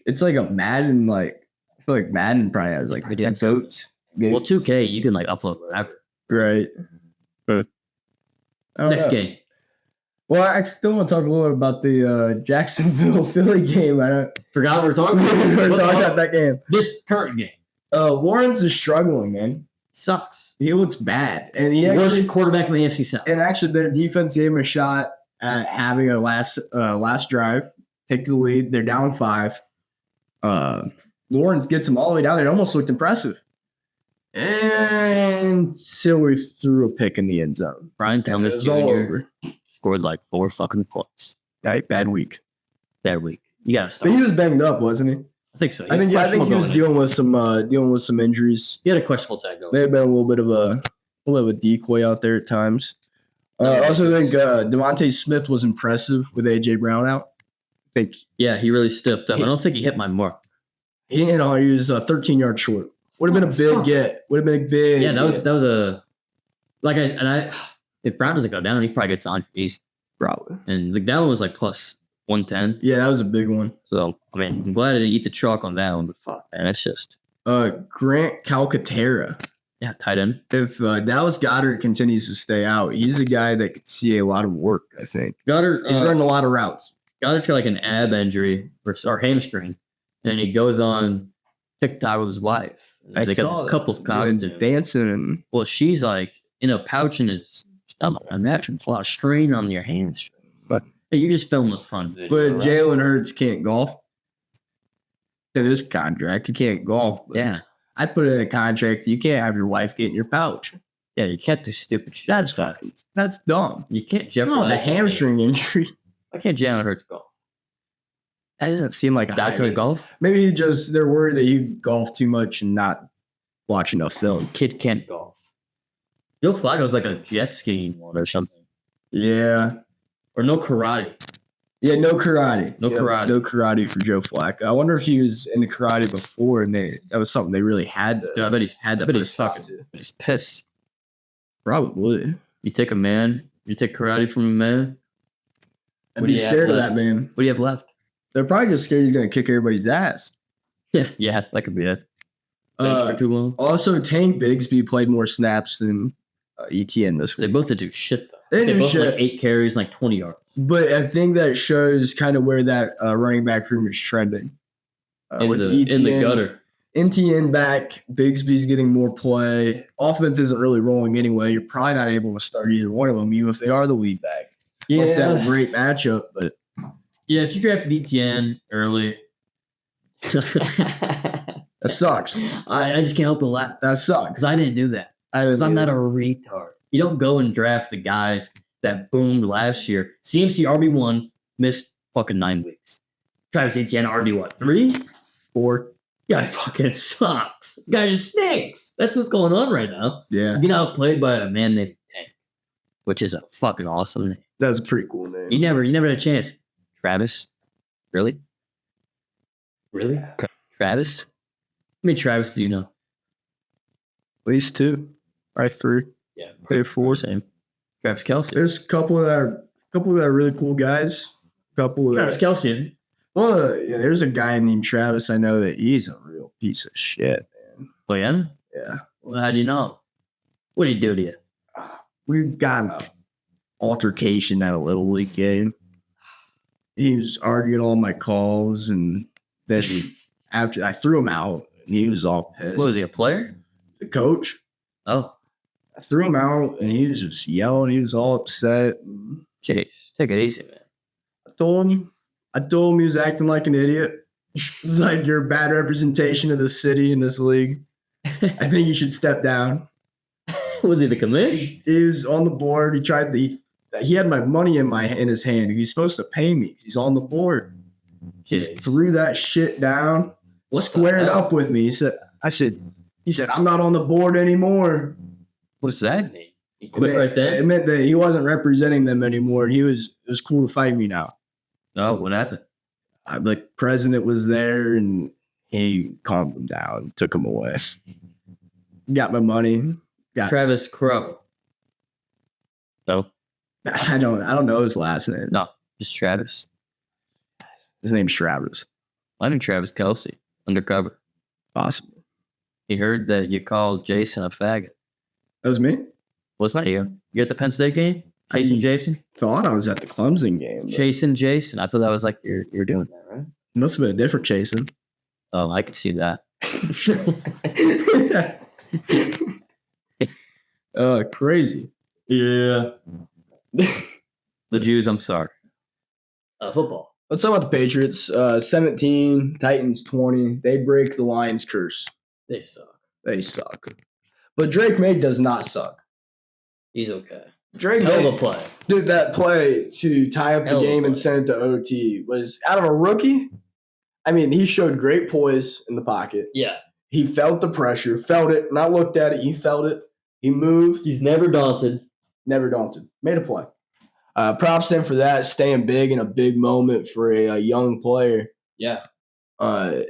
It's like a Madden, like, I feel like Madden probably has like Yeah. goats. Well, 2K, you can like upload whatever. Right. But Next game. Well, I still want to talk a little bit about the Jacksonville Philly game. I Forgot what we're talking don't about. we're talking about that game. This current game Lawrence is struggling, man. sucks. He looks bad, and Worst quarterback in the AFC South. and actually their defense gave him a shot at having a last drive, take the lead. They're down 5. Lawrence gets them all the way down there. It almost looked impressive. And Silver threw a pick in the end zone. Brian It Thomas was all Jr. over. scored like 4 fucking points. Right, bad week. That week. You gotta But stop. he was banged up, wasn't he? I think so. I think he was dealing with some injuries. He had a questionable tag going. They had been a little bit of a decoy out there at times. I also think Devontae Smith was impressive with AJ Brown out. I think Yeah, he really stepped up. I don't think he hit my mark. he hit on. He was 13 yards short. Would have been a big get. Would have been a big. Yeah, that was get. a like I if Brown doesn't go down, he probably gets on easy. Probably. And like that one was like plus 110. Yeah, that was a big one. So I mean, I'm glad I didn't eat the chalk on that one, but fuck, man, it's just Grant Calcaterra. yeah, tight end. If Dallas Goddard continues to stay out, he's a guy that could see a lot of work. I think Goddard he's running a lot of routes. Goddard got like an ab injury or hamstring, and he goes on TikTok with his wife. They got this couple's costume. Dancing and Well, she's like in a pouch in his stomach. I imagine it's a lot of strain on your hamstring. But- hey, you just film the front video. but right? Jalen Hurts can't golf. In this contract, he can't golf. But Yeah. I put in a contract. You can't have your wife get in your pouch. Yeah, you can't do stupid shit. That's dumb. You can't No, jeopardize the hamstring injury. Why can't Jalen Hurts golf? That doesn't seem like a Back to high the golf? Maybe they're worried that you golf too much and not watch enough film. Kid can't golf. Joe Flacco's like a jet skiing one or something. Yeah. Or no karate. Yeah, no karate. No karate. No karate for Joe Flacco. I wonder if he was in the karate before and that was something they really had to Dude, I bet he's put a stuck. stop to. But he's pissed. Probably. You take karate from a man. I'd What be do you have scared of left? that man. What do you have left? They're probably just scared he's gonna kick everybody's ass. Yeah, that could be it. Thanks for too long. Also, Tank Bigsby played more snaps than ETN this They week. both did do shit though. They They do both had, shit. like 8 carries, and like 20 yards. But I think that shows kind of where that running back room is trending. In With the gutter. NTN back, Bigsby's getting more play. Offense isn't really rolling anyway. You're probably not able to start either one of them, even if they are the lead back. Unless they have a great matchup, but Yeah, if you drafted ETN early, that sucks. I just can't help but laugh That sucks. because I didn't do that. Because I'm not a retard. You don't go and draft the guys that boomed last year. CMC RB1 missed fucking 9 weeks. Travis Etienne RB what 3? 4. Guy fucking sucks. Guy just stinks. That's what's going on right now. Yeah, You know, played by a man named Tank, which is a fucking awesome name. that's a pretty cool name. You never had a chance. Travis, really? Travis? How many Travis do you know? At least 2, right? 3. Yeah, Maybe 4. same. Travis Kelsey. There's a couple that are really cool guys. Travis Kelsey, isn't he? Well, yeah, there's a guy named Travis. I know that he's a real piece of shit. Oh, yeah? Yeah, Well, how do you know? What did he do to you? we got an altercation at a little league game. He was arguing all my calls, and then after I threw him out, and he was all pissed. What was he, a player? The coach? Oh, I threw him out, and he was just yelling. He was all upset. jeez. Take it easy, man. I told him he was acting like an idiot. It's like you're a bad representation of the city in this league. I think you should step down. Was he the commish? He was on the board. He had my money in his hand. He's supposed to pay me. He's on the board. He Jeez. threw that shit down. What the Squared hell? up with me. He said, I'm not on the board anymore. What does that mean? He quit right there? It meant that he wasn't representing them anymore. It was cool to fight me now. Oh, what happened? The president was there and he calmed him down, took him away. Got my money. Travis Crow. No, I don't know his last name. no, just Travis. His name's Travis. I knew Travis Kelsey, undercover. Possible. He heard that you called Jason a faggot. That was me? Well, it's not you. You at the Penn State game? Chasing Jason? Thought I was at the Clemson game. Chasing Jason. I thought that was like you're doing that, right? Must have been a different Jason. Oh, I could see that. Crazy. Yeah. The Jews, I'm sorry. Football. Let's talk about the Patriots. 17, Titans 20. They break the Lions curse. They suck. They suck. But Drake May does not suck. He's okay. Drake Hell May of a play. did that play to tie up the Hell of a game and play. send it to OT. Was out of a rookie. I mean, he showed great poise in the pocket. Yeah. He felt the pressure, felt it, not looked at it. He felt it. He moved. He's never daunted. Never daunted. Made a play. Props to him for that, staying big in a big moment for a young player. Yeah. Uh,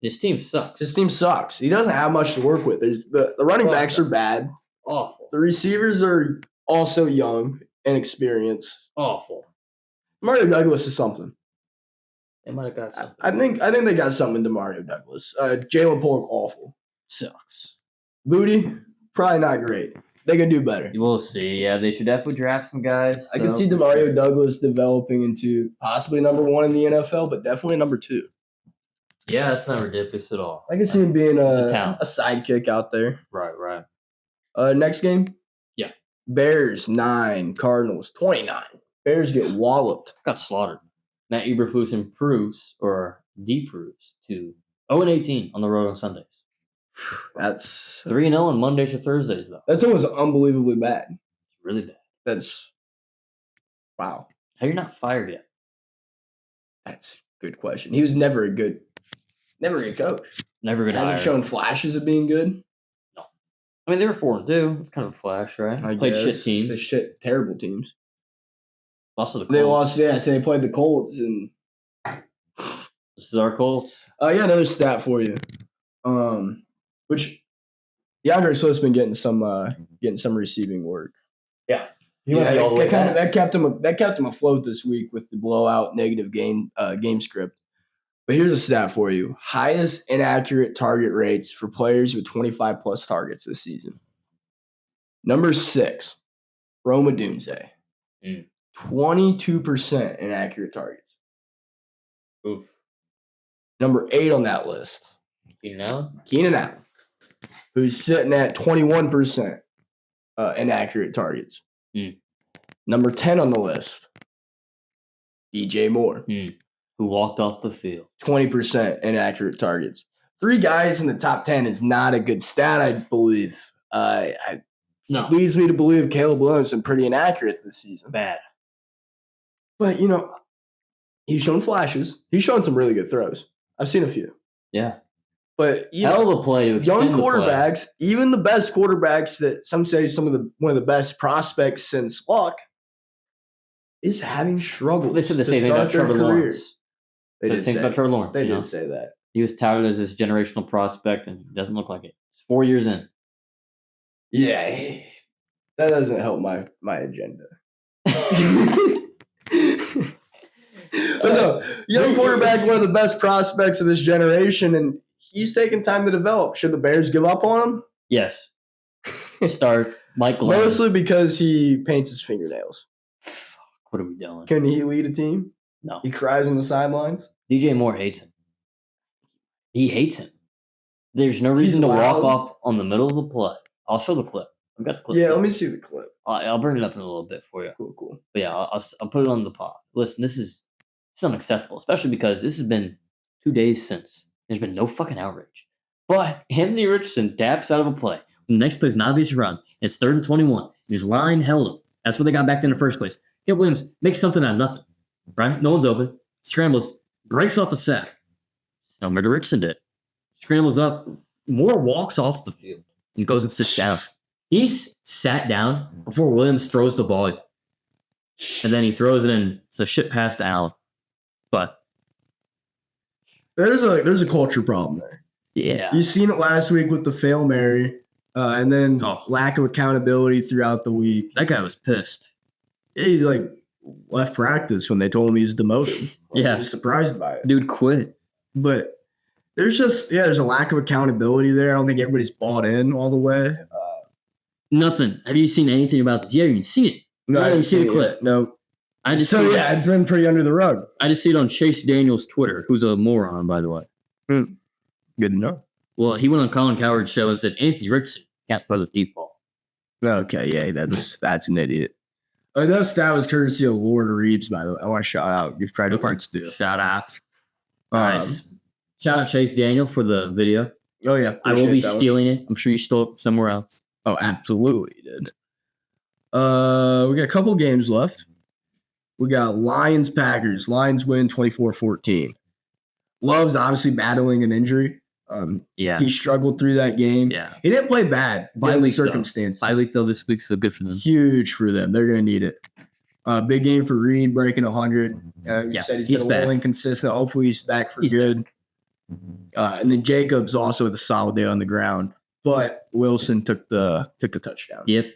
His team sucks. His team sucks. He doesn't have much to work with. The running backs are bad. Awful. The receivers are also young and experienced. Awful. Mario Douglas is something. They might have got something. I think they got something to Mario Douglas. Jalen Polk, awful. Sucks. Booty, probably not great. They can do better. We'll see. Yeah, they should definitely draft some guys. I can see Demario Douglas developing into possibly number 1 in the NFL, but definitely number 2. Yeah, that's not ridiculous at all. I can see him being a talent. sidekick out there. Right. Next game? Yeah. Bears 9, Cardinals 29. Bears get walloped. Got slaughtered. Matt Eberflus improves or deproves to 0-18 on the road on Sundays. That's 3-0 on Mondays or Thursdays, though. That's almost unbelievably bad. It's really bad. That's wow. How you're not fired yet? That's a good question. He was never a good coach. Never gonna hire. Hasn't shown flashes of being good. No. I mean, they were 4-2. It's kind of a flash, right? I Played guess. shit teams. They terrible teams. Lost to the Colts. They lost. Yeah, so they played the Colts, and This is our Colts. I got another stat for you. Which DeAndre Swift's been getting some receiving work. Yeah. That kept him afloat this week with the blowout negative game script. But here's a stat for you: highest inaccurate target rates for players with 25 plus targets this season. Number 6, Rome Odunze, 22% inaccurate targets. Oof. Number 8 on that list, Keenan Allen, who's sitting at 21% inaccurate targets. Number 10 on the list, DJ Moore, who walked off the field. 20% inaccurate targets. 3 guys in the top 10 is not a good stat, I believe. No. Leads me to believe Caleb Williams been pretty inaccurate this season. Bad. But, he's shown flashes. He's shown some really good throws. I've seen a few. Yeah. But hell of a play to extend young the quarterbacks, even the best quarterbacks that some say one of the best prospects since Luck, is having struggled. They said the same thing about Trevor Lawrence. They They did about Trevor Lawrence. They did say that. He was touted as this generational prospect, and he doesn't look like it. It's 4 years in. Yeah, that doesn't help my agenda. But no, young quarterback, one of the best prospects of this generation, and he's taking time to develop. Should the Bears give up on him? Yes. Start Mike Glenn. Mostly because he paints his fingernails. What are we doing? Can he lead a team? No. He cries on the sidelines. DJ Moore hates him. He hates him. There's no reason to walk off on the middle of the play. I'll show the clip. I've got the clip. Yeah, let me see the clip. I'll bring it up in a little bit for you. Cool. But yeah, I'll put it on the pod. Listen, this is unacceptable, especially because this has been 2 days since. There's been no fucking outrage. But Anthony Richardson taps out of a play. The next play is an obvious run. It's 3rd and 21. His line held him. That's what they got back in the first place. Caleb Williams makes something out of nothing. Right? No one's open. Scrambles. Breaks off the sack. No, Richardson did. Scrambles up. Moore walks off the field and goes and sits down. He's sat down before Williams throws the ball, and then he throws it in. So shit past Allen. But there's a culture problem there. yeah, You seen it last week with the Fail Mary, and then lack of accountability throughout the week. that guy was pissed. He like left practice when they told him he was demoted. Yeah. He was surprised by it. Dude quit. But there's a lack of accountability there. I don't think everybody's bought in all the way. Nothing. Have you seen anything about this? You haven't even seen it. No, I haven't seen the clip. No. It's been pretty under the rug. I just see it on Chase Daniels' Twitter, who's a moron, by the way. Good to know. Well, he went on Colin Cowherd's show and said Anthony Richardson can't throw the deep ball. Okay, yeah, that's an idiot. That stat was courtesy of Lord Reeves, by the way. I want to shout out. Give credit where it's due. Shout out. Nice. Shout out Chase Daniel for the video. Oh, yeah. I will be stealing it. I'm sure you stole it somewhere else. Oh, absolutely did. We got a couple games left. We got Lions-Packers. Lions win 24-14. Love's obviously battling an injury. Yeah. He struggled through that game. Yeah. He didn't play bad. Bye Given the week, though. circumstances. Bye week, though, this week, so good for them. Huge for them. They're going to need it. Big game for Reed, breaking 100. You said he's been a little inconsistent. Hopefully he's back for good. And then Jacobs also with a solid day on the ground. But Wilson took the touchdown. Yep.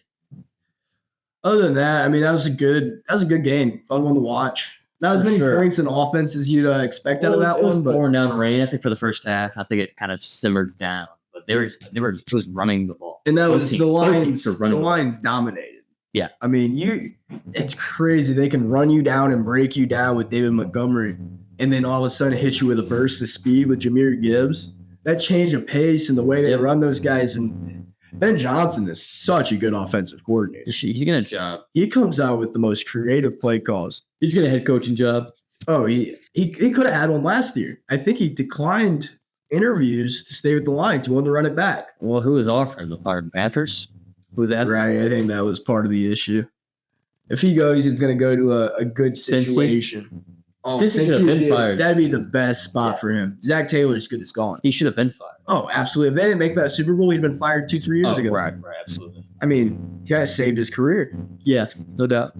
Other than that, I mean, that was a good game. Fun one to watch. Not as many points in offense as you'd expect out of that one. But pouring down the rain, I think, for the first half. I think it kind of simmered down. But they were just running the ball. And that was the Lions. The Lions dominated. Yeah. I mean, it's crazy. They can run you down and break you down with David Montgomery, and then all of a sudden hit you with a burst of speed with Jahmyr Gibbs. That change of pace and the way they run those guys. And Ben Johnson is such a good offensive coordinator. He's getting a job. He comes out with the most creative play calls. He's getting a head coaching job. Oh, he could have had one last year. I think he declined interviews to stay with the Lions. He wanted to run it back. Well, who was offered? The Panthers? Who was that? Right. I think that was part of the issue. If he goes, he's going to go to a good situation. Since he should have been fired. That'd be the best spot for him. Zach Taylor's good as gone. He should have been fired. Oh, absolutely. If they didn't make that Super Bowl, he'd been fired 2-3 years ago. Right, absolutely. I mean, he kind of saved his career. Yeah, no doubt.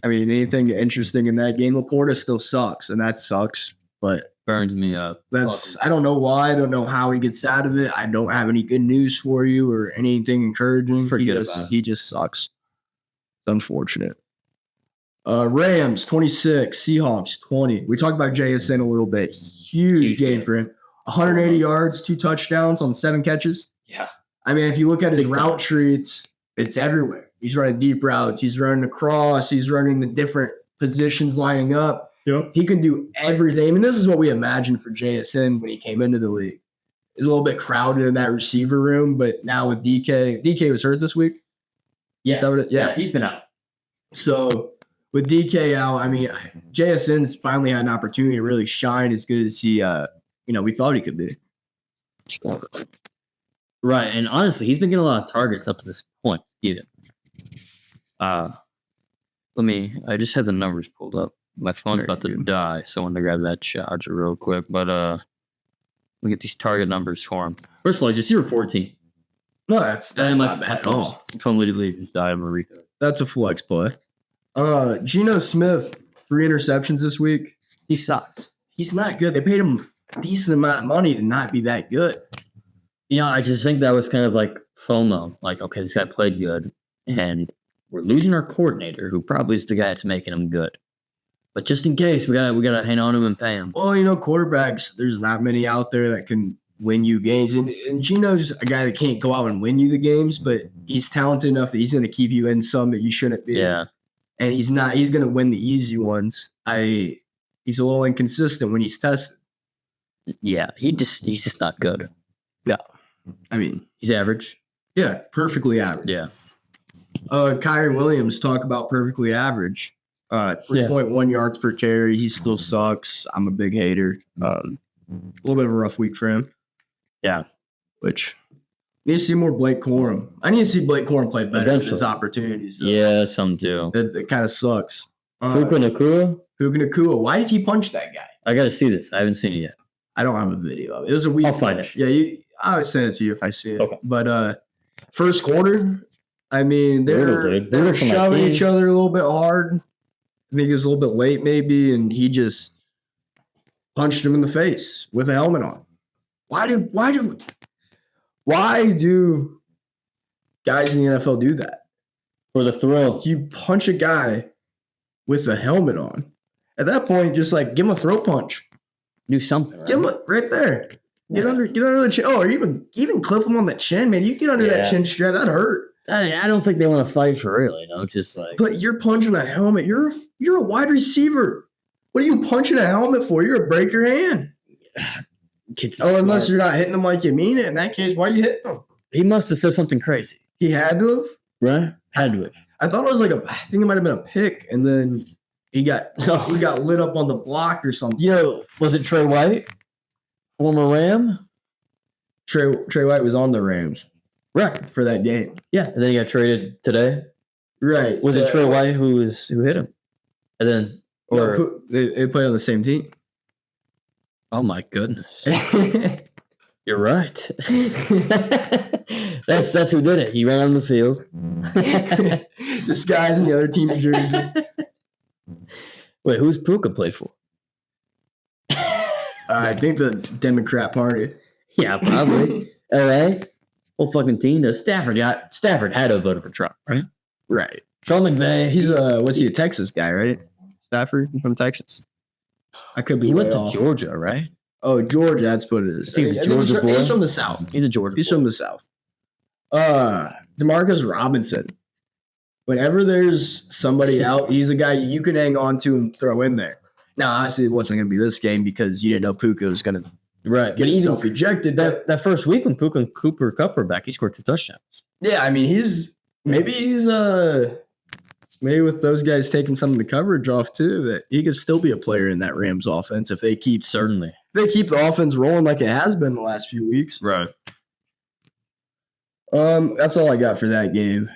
Anything interesting in that game? Laporta still sucks, and that sucks. But burns me up. I don't know why. I don't know how he gets out of it. I don't have any good news for you or anything encouraging. He just sucks. It's unfortunate. Rams 26, Seahawks 20. We talked about JSN a little bit. Huge game for him. 180 yards, 2 touchdowns on 7 catches. Yeah. I mean, if you look at his route tree, it's everywhere. He's running deep routes. He's running across. He's running the different positions lining up. Yep. He can do everything. I mean, this is what we imagined for JSN when he came into the league. It's a little bit crowded in that receiver room, but now with DK was hurt this week? Yeah. Yeah, he's been out. So with DK out, I mean, JSN's finally had an opportunity to really shine as good as he, we thought he could be. Right, and honestly, he's been getting a lot of targets up to this point, even. I just had the numbers pulled up. My phone's about to die, so I wanted to grab that charger real quick. But let me get these target numbers for him. First of all, he's receiver 14. No, that's not bad at all. Phone literally just died of a recall. That's a flex play. Geno Smith, 3 interceptions this week. He sucks. He's not good. They paid him a decent amount of money to not be that good. I just think that was kind of like FOMO. Like, okay, this guy played good, and we're losing our coordinator, who probably is the guy that's making him good. But just in case, we gotta hang on to him and pay him. Well, quarterbacks, there's not many out there that can win you games. And Geno's a guy that can't go out and win you the games, but he's talented enough that he's going to keep you in some that you shouldn't be. Yeah. And he's going to win the easy ones. He's a little inconsistent when he's tested. Yeah, he's just not good. Yeah. I mean, he's average. Yeah, perfectly average. Yeah. Kyrie Williams, talk about perfectly average. 3.1 yards per carry. He still sucks. I'm a big hater. A little bit of a rough week for him. Yeah. Which need to see more Blake Corum. I need to see Blake Corum play better with his opportunities. Though. Yeah, some do. It kind of sucks. Puka Nacua. Why did he punch that guy? I got to see this. I haven't seen it yet. I don't have a video of it. It was a week. I'll find it. Yeah, I'll send it to you if I see it. Okay. But first quarter, I mean, Brutal, they're dude. Brutal for my shoving team. each other a little bit hard. I think it was a little bit late, maybe, and he just punched him in the face with a helmet on. Why do guys in the NFL do that? For the thrill. You punch a guy with a helmet on. At that point, just like give him a throat punch. Do something. Right? Give him right there. Get under the chin. Oh, or even clip him on the chin, man. You get under that chin strap, that hurt. I don't think they want to fight for real, just like. But you're punching a helmet. You're a wide receiver. What are you punching a helmet for? You're gonna break your hand. Unless you're not hitting him like you mean it. In that case, why are you hitting him? He must have said something crazy. He had to have. Right? Had to have. I thought it was I think it might have been a pick, and then he got lit up on the block or something. Was it Trey White? Former Ram? Trey White was on the Rams. Right. For that game. Yeah. And then he got traded today. Right. Was it Trey White who hit him? And then they played on the same team. Oh my goodness. You're right. That's who did it. He ran on the field. Disguised in the other team's jersey. Wait, who's Puka play for? I think the Democrat Party. Yeah, probably. LA? Whole fucking team. Stafford had to have voted for Trump, right? Right. Sean McVay. He's a Texas guy, right? Stafford from Texas. I could be. He went to Georgia, right? Oh, Georgia. That's what it is. He's a Georgia boy. He's from the South. He's a Georgia. He's from the South. DeMarcus Robinson. Whenever there's somebody out, he's a guy you can hang on to and throw in there. Now, obviously, it wasn't going to be this game because you didn't know Puka was going to get himself ejected. That first week when Puka and Cooper Kupp were back, he scored 2 touchdowns. Yeah, I mean, maybe with those guys taking some of the coverage off too, that he could still be a player in that Rams offense if they keep the offense rolling like it has been the last few weeks. Right. That's all I got for that game.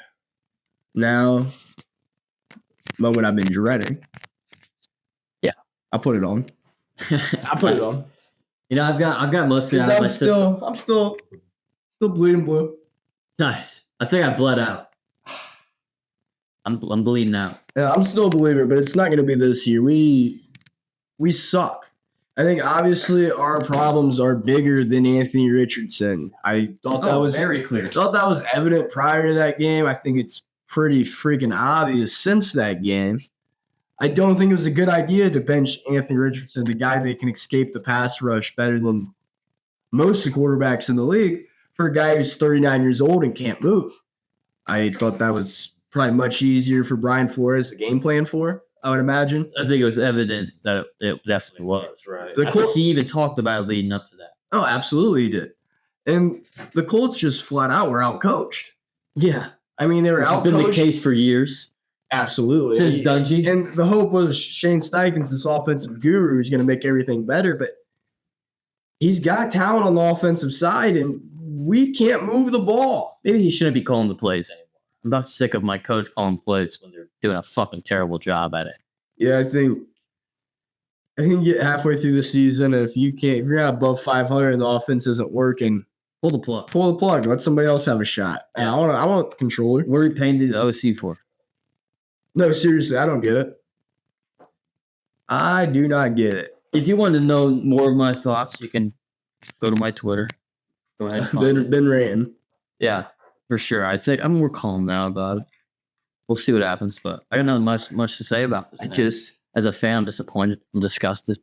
Now, moment I've been dreading. Yeah, I put it on. I put it on. I've got mostly out of my system. I'm still bleeding blue. Nice. I think I bled out. I'm bleeding out. Yeah, I'm still a believer, but it's not going to be this year. We suck. I think obviously our problems are bigger than Anthony Richardson. I thought that was very clear. Thought that was evident prior to that game. I think it's pretty freaking obvious since that game. I don't think it was a good idea to bench Anthony Richardson, the guy that can escape the pass rush better than most of the quarterbacks in the league, for a guy who's 39 years old and can't move. I thought that was probably much easier for Brian Flores to game plan for, I would imagine. I think it was evident that it definitely was, right? I think he even talked about it leading up to that. Oh, absolutely he did. And the Colts just flat out were outcoached. Yeah. I mean, they were outcoached. It's been the case for years. Absolutely. Since Dungy. And the hope was Shane Steichen's this offensive guru who's going to make everything better, but he's got talent on the offensive side, and we can't move the ball. Maybe he shouldn't be calling the plays anymore. I'm about sick of my coach calling plays when they're doing a fucking terrible job at it. Yeah, I think you get halfway through the season, and if you're not above 500 and the offense isn't working, pull the plug. Pull the plug. Let somebody else have a shot. Yeah. I want the controller. What are we paying the OC for? No, seriously, I don't get it. I do not get it. If you want to know more of my thoughts, you can go to my Twitter. Go ahead. Been ranting. Yeah, for sure. I'd say I'm more calm now about it. We'll see what happens, but I don't know much to say about this. As a fan, I'm disappointed. I'm disgusted.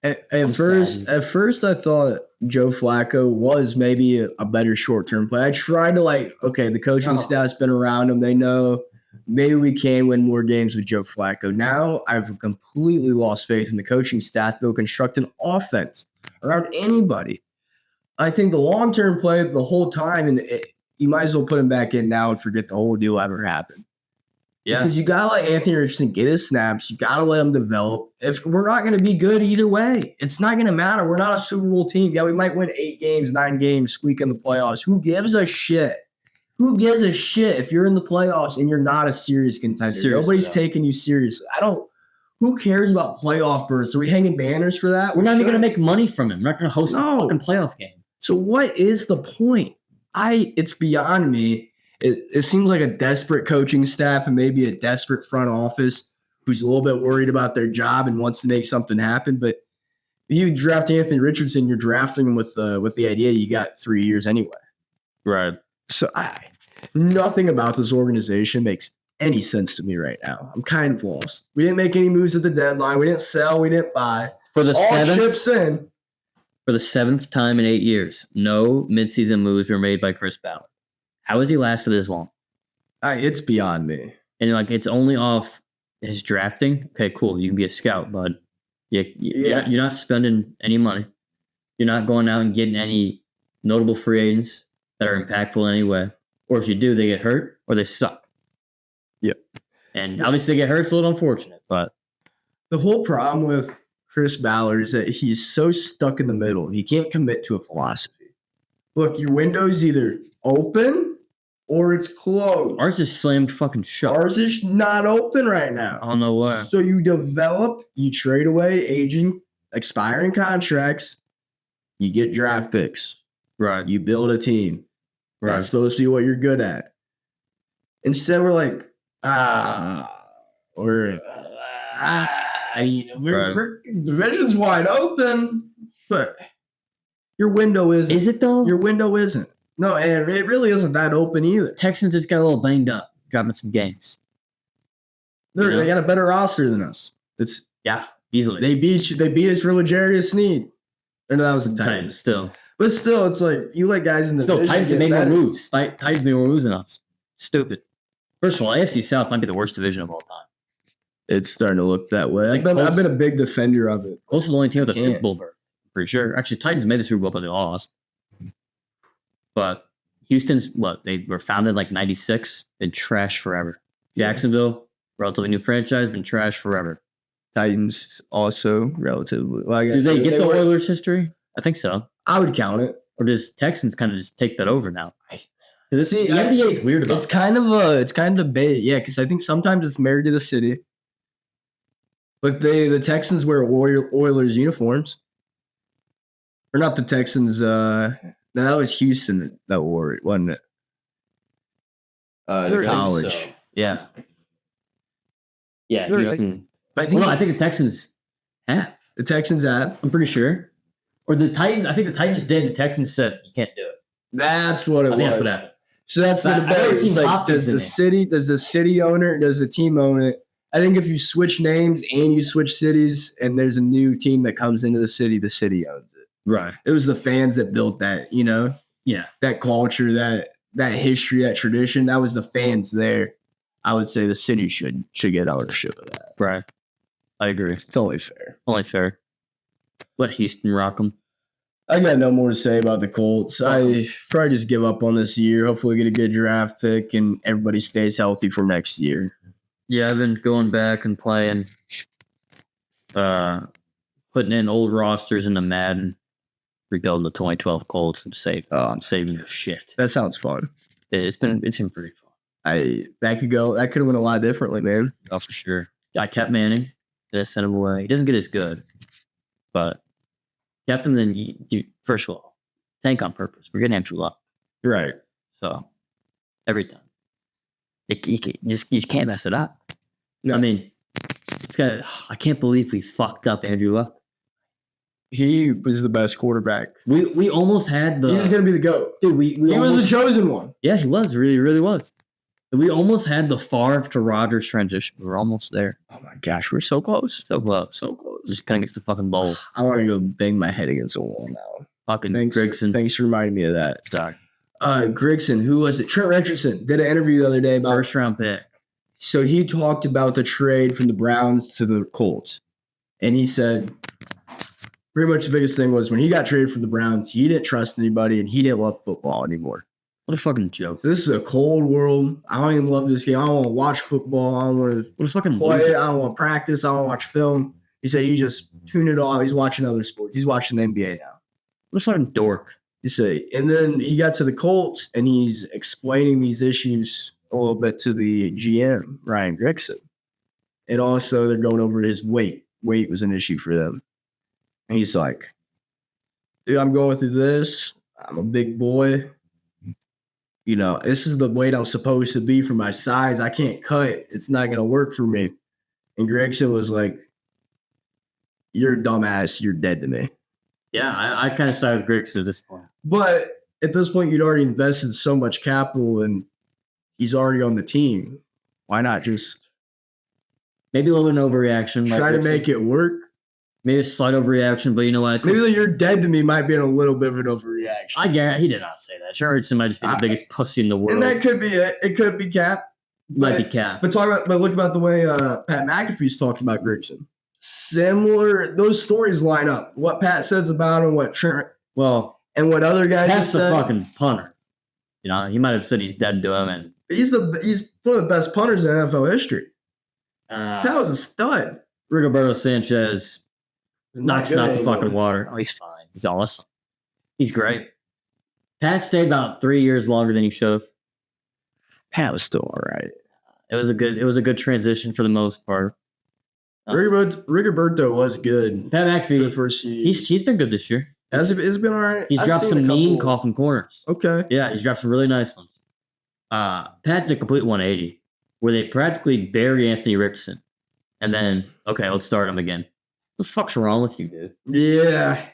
At first, I thought Joe Flacco was maybe a better short-term play. I tried to the coaching staff's been around him. They know maybe we can win more games with Joe Flacco. Now I've completely lost faith in the coaching staff. They'll construct an offense around anybody. I think the long-term play the whole time, and you might as well put him back in now and forget the whole deal ever happened. Yeah. Because you got to let Anthony Richardson get his snaps. You got to let him develop. If we're not going to be good either way, it's not going to matter. We're not a Super Bowl team. Yeah, we might win 8 games, 9 games, squeak in the playoffs. Who gives a shit? Who gives a shit if you're in the playoffs and you're not a serious contender? Nobody's taking you seriously. Who cares about playoff berths? Are we hanging banners for that? We're not even going to make money from him. We're not going to host a fucking playoff game. So what is the point? It's beyond me. It seems like a desperate coaching staff and maybe a desperate front office who's a little bit worried about their job and wants to make something happen. But if you draft Anthony Richardson, you're drafting him with the idea you got 3 years anyway. Right. So nothing about this organization makes any sense to me right now. I'm kind of lost. We didn't make any moves at the deadline. We didn't sell. We didn't buy. For the All chips in. For the 7th time in 8 years, no midseason moves were made by Chris Ballard. How has he lasted this long? It's beyond me. And like, it's only off his drafting. Okay, cool. You can be a scout, bud. You're not spending any money. You're not going out and getting any notable free agents that are impactful in any way. Or if you do, they get hurt or they suck. Yep. And obviously, they get hurt. It's a little unfortunate, but the whole problem with Chris Ballard is that he's so stuck in the middle. He can't commit to a philosophy. Look, your window's either open or it's closed. Ours is slammed fucking shut. Ours is not open right now. I don't know why. So you develop, you trade away aging, expiring contracts, you get draft picks. Right. You build a team. Right. That's supposed to be what you're good at. Instead, we're like, the division's wide open, but your window isn't. Is it though? Your window isn't. No, and it really isn't that open either. Texans just got a little banged up, dropping some games. They got a better roster than us. It's easily. They beat us for L'Jarius Sneed. And that was the Titans. Still. But still, it's like you let guys in the division. Titans made more moves. Titans made more moves than us. Stupid. First of all, AFC South might be the worst division of all time. It's starting to look that way. I've been a big defender of it. Colts are the only team with a Super Bowl berth. Pretty sure. Actually, Titans made the Super Bowl, but they lost. But Houston's they were founded like 96. Been trash forever. Jacksonville, relatively new franchise, been trash forever. Titans also relatively. Well, I guess do they get the Oilers history? I think so. I would count it. Or does Texans kind of just take that over now? The NBA is weird about it's kind of a debate, yeah, because I think sometimes it's married to the city. But the Texans wear Oilers uniforms. Or not the Texans, no, that was Houston that wore it, wasn't it? The college. So. Yeah. Yeah, Houston. But I think the Texans have. The Texans have? I'm pretty sure. Or the Titans, I think the Titans did, the Texans said you can't do it. That's what it was. That's what happened. So that's the debate. It's like, does the city own it, does the team own it? I think if you switch names and you switch cities and there's a new team that comes into the city owns it. Right. It was the fans that built that, Yeah. That culture, that history, that tradition. That was the fans there. I would say the city should get ownership of that. Right. I agree. It's only fair. Let Houston rock them. I got no more to say about the Colts. I probably just give up on this year. Hopefully get a good draft pick and everybody stays healthy for next year. Yeah, I've been going back and playing, putting in old rosters into Madden, rebuilding the 2012 Colts and I'm saving the shit. That sounds fun. It's been pretty fun. That could have went a lot differently, man. Oh, for sure. I kept Manning. Did I send him away? He doesn't get as good, but kept him. Then you first of all, tank on purpose. We're getting Andrew Luck, right? So every time, you can't mess it up. No. I mean, I can't believe we fucked up Andrew Luck. He was the best quarterback. We almost had He was gonna be the GOAT. Dude, he was the chosen one. Yeah, he was. Really, really was. We almost had the Favre to Rodgers transition. We were almost there. Oh my gosh, we're so close. So close. Just kind of gets the fucking bowl. I want to go bang my head against a wall now. Fucking Grigson. Thanks for reminding me of that. Sorry. Grigson, who was it? Trent Richardson did an interview the other day about first round pick. So he talked about the trade from the Browns to the Colts. And he said pretty much the biggest thing was when he got traded from the Browns, he didn't trust anybody and he didn't love football anymore. What a fucking joke. This is a cold world. I don't even love this game. I don't want to watch football. I don't want to play it. I don't want to practice. I don't want to watch film. He said he just tuned it off. He's watching other sports. He's watching the NBA now. What a fucking dork. You say. And then he got to the Colts, and he's explaining these issues a little bit to the GM, Ryan Grigson. And also they're going over his weight. Weight was an issue for them. And he's like, dude, I'm going through this. I'm a big boy. You know, this is the weight I'm supposed to be for my size. I can't cut. It's not going to work for me. And Gregson was like, you're a dumbass. You're dead to me. Yeah, I kind of side with Griggs at this point. But at this point, you'd already invested so much capital and he's already on the team. Why not just Maybe a little bit of overreaction. try to make it work? Maybe a slight overreaction, but you know what? Maybe the you're dead to me might be in a little bit of an overreaction. I guarantee he did not say that. Richardson might just be the biggest pussy in the world. And that could be it. It could be Cap. Might be Cap. But look about the way Pat McAfee's talked about Gregson. Similar, those stories line up. What Pat says about him, what Trent, and what other guys have Pat's the said. fucking punter. You know, he might have said he's dead to him, and He's one of the best punters in NFL history. That was a stud. Rigoberto Sanchez knocks good out the anymore. fucking water. Oh, he's fine. He's awesome. He's great. Pat stayed about 3 years longer than he should have. Pat was still all right. It was a good transition for the most part. Rigoberto was good. Pat For the McAfee, first year. he's been good this year. It's been all right. He's I've dropped seen some a mean couple- coffin corners. Okay. Yeah, he's dropped some really nice ones. Pat did a complete 180 where they practically bury Anthony Richardson. And then, okay, let's start him again. What the fuck's wrong with you, dude? Yeah.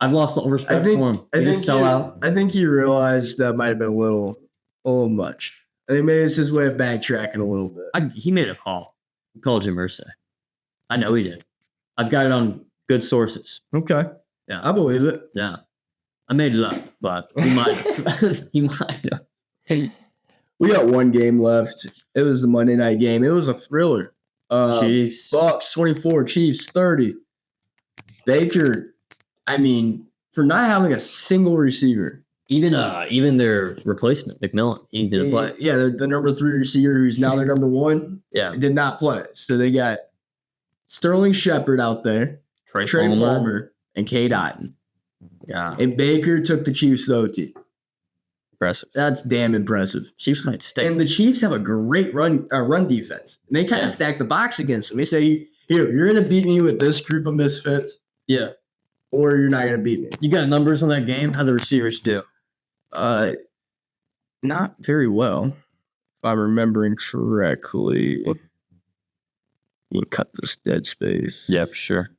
I've lost all respect for him. I He think just sell out. I think he realized that might have been a little much. I think maybe it's his way of backtracking a little bit. He made a call. He called Jim Irsay. I know he did. I've got it on good sources. Okay. Yeah. I believe it. Yeah. I made it up, but he might. He might have. We got one game left. It was the Monday night game. It was a thriller. Chiefs. Bucks 24, Chiefs 30. Baker, I mean, for not having a single receiver. Even their replacement, McMillan, he didn't play. Yeah, the number 3 receiver who's now their number 1 Yeah. did not play. So they got Sterling Shepard out there, Trey Palmer, and K. Dotton. Yeah. And Baker took the Chiefs to OT. Impressive. That's damn impressive. Chiefs might stay. And the Chiefs have a great run defense. And they kind of stack the box against them. They say, here, you're going to beat me with this group of misfits, Yeah. or you're not going to beat me. You got numbers on that game? How the receivers do? Not very well, if I'm remembering correctly. You cut this dead space. Yeah, for sure.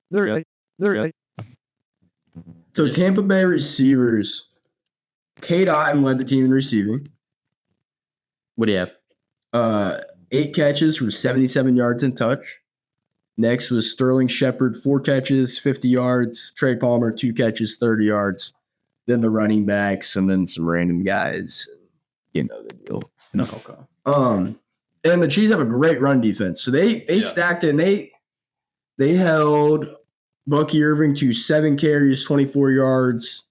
They're right. So Tampa Bay receivers, K. Dotton led the team in receiving. What do you have? 8 catches for 77 yards and touch. Next was Sterling Shepard, 4 catches, 50 yards. Trey Palmer, 2 catches, 30 yards. Then the running backs, and then some random guys. You know the deal. No, okay. And the Chiefs have a great run defense. So they stacked it, and they held Bucky Irving to 7 carries, 24 yards.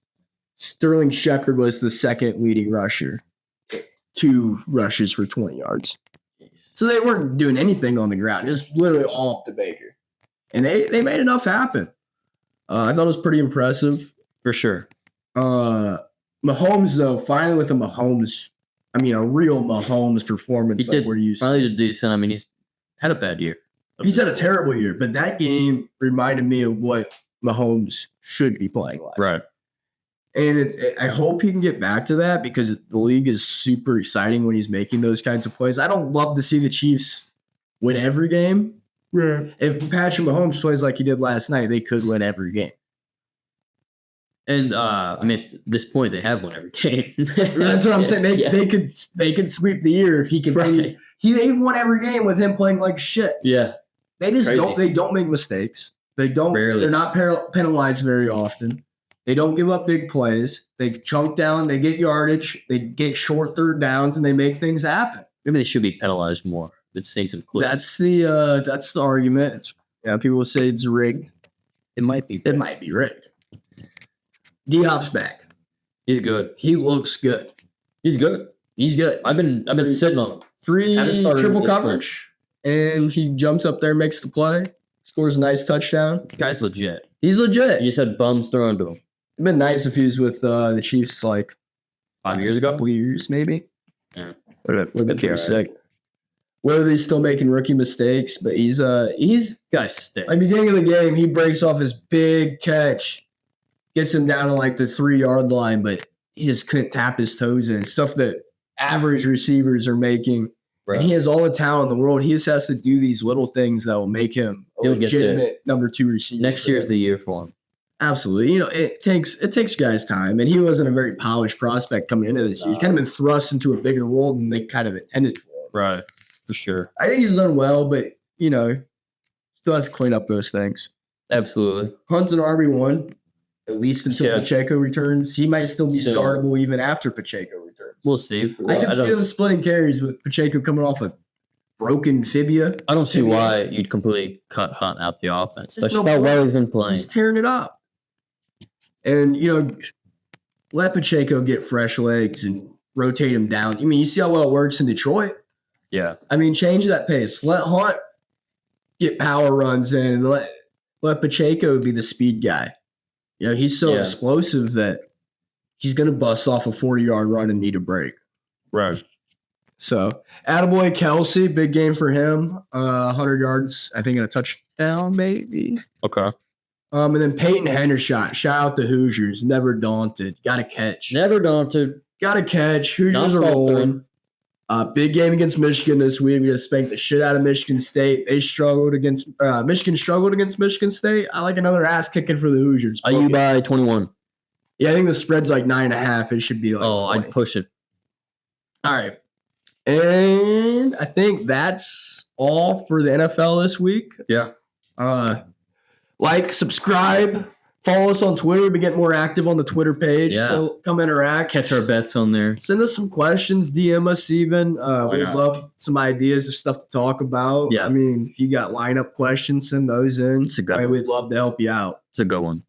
Sterling Shepard was the second leading rusher. 2 rushes for 20 yards. So they weren't doing anything on the ground. It was literally all up to Baker. And they made enough happen. I thought it was pretty impressive. For sure. Mahomes, though, finally with a real Mahomes performance He did we're used to. finally did decent. I mean, he's had a bad year. He's had a terrible year, but that game reminded me of what Mahomes should be playing like. Right. And I hope he can get back to that because the league is super exciting when he's making those kinds of plays. I don't love to see the Chiefs win every game. Yeah. If Patrick Mahomes plays like he did last night, they could win every game. And at this point, they have won every game. That's what I'm saying. They could sweep the year if he continues. Right. They've won every game with him playing like shit. Yeah. They just Crazy. they don't make mistakes. They don't. Rarely. They're not penalized very often. They don't give up big plays. They chunk down. They get yardage. They get short third downs, and they make things happen. Maybe they should be penalized more. It's saying some clips. That's the argument. Yeah, people will say it's rigged. It might be. It might be rigged. D-Hop's back. He's good. He looks good. He's good. He's good. I've been sitting on him. 3 Haven't started triple this coverage, and he jumps up there, makes the play, scores a nice touchdown. The guy's legit. He's legit. You just had bums thrown to him. It'd been nice if he was with the Chiefs like 5 years ago. couple years, maybe. Yeah. Would have been Could be pretty all right. sick. Whether he's still making rookie mistakes, but he's Guys stay. at the beginning of the game, he breaks off his big catch gets him down to like the 3-yard line, but he just couldn't tap his toes in. Stuff that average receivers are making. Right. And he has all the talent in the world. He just has to do these little things that will make him a He'll get there. legitimate number 2 receiver. Next year's the year for him. Absolutely. It takes guys time, and he wasn't a very polished prospect coming into this year. He's kind of been thrust into a bigger role than they kind of intended for him. Right. For sure. I think he's done well, but still has to clean up those things. Absolutely. Hunt's an RB1, at least until Pacheco returns. He might still be startable even after Pacheco returns. We'll see. I can see him splitting carries with Pacheco coming off a broken fibia. I don't see why you'd completely cut Hunt out the offense. There's Especially no how well point. he's been playing. He's tearing it up. And, let Pacheco get fresh legs and rotate him down. I mean, you see how well it works in Detroit? Yeah. I mean, change that pace. Let Hunt get power runs in. Let Pacheco be the speed guy. He's so explosive that he's going to bust off a 40-yard run and need a break. Right. So, attaboy Kelsey, big game for him. 100 yards, I think, and a touchdown, maybe. Okay. And then Peyton Hendershot, shout out the Hoosiers, never daunted, got to catch. Never daunted. Got to catch. Hoosiers are rolling. Big game against Michigan this week. We just spanked the shit out of Michigan State. They struggled against Michigan against Michigan State. I like another ass kicking for the Hoosiers. Are you by 21? Yeah, I think the spread's like 9.5. It should be like 20. I'd push it. All right. And I think that's all for the NFL this week. Yeah. Like, subscribe, follow us on Twitter. We get more active on the Twitter page. Yeah. So come interact. Catch our bets on there. Send us some questions. DM us even. We'd love some ideas of stuff to talk about. Yeah. I mean, if you got lineup questions, send those in. It's a good one. We'd love to help you out. It's a good one.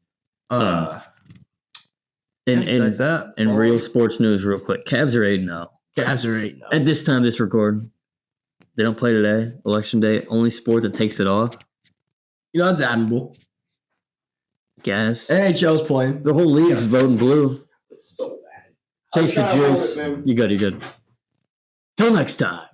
And real sports news real quick. Cavs are 8-0. Cavs are 8-0. At this time, this record, they don't play today. Election day, only sport that takes it off. It's admirable. Gas. NHL's playing. The whole league's voting blue. So bad. Taste the juice. You good. Till next time.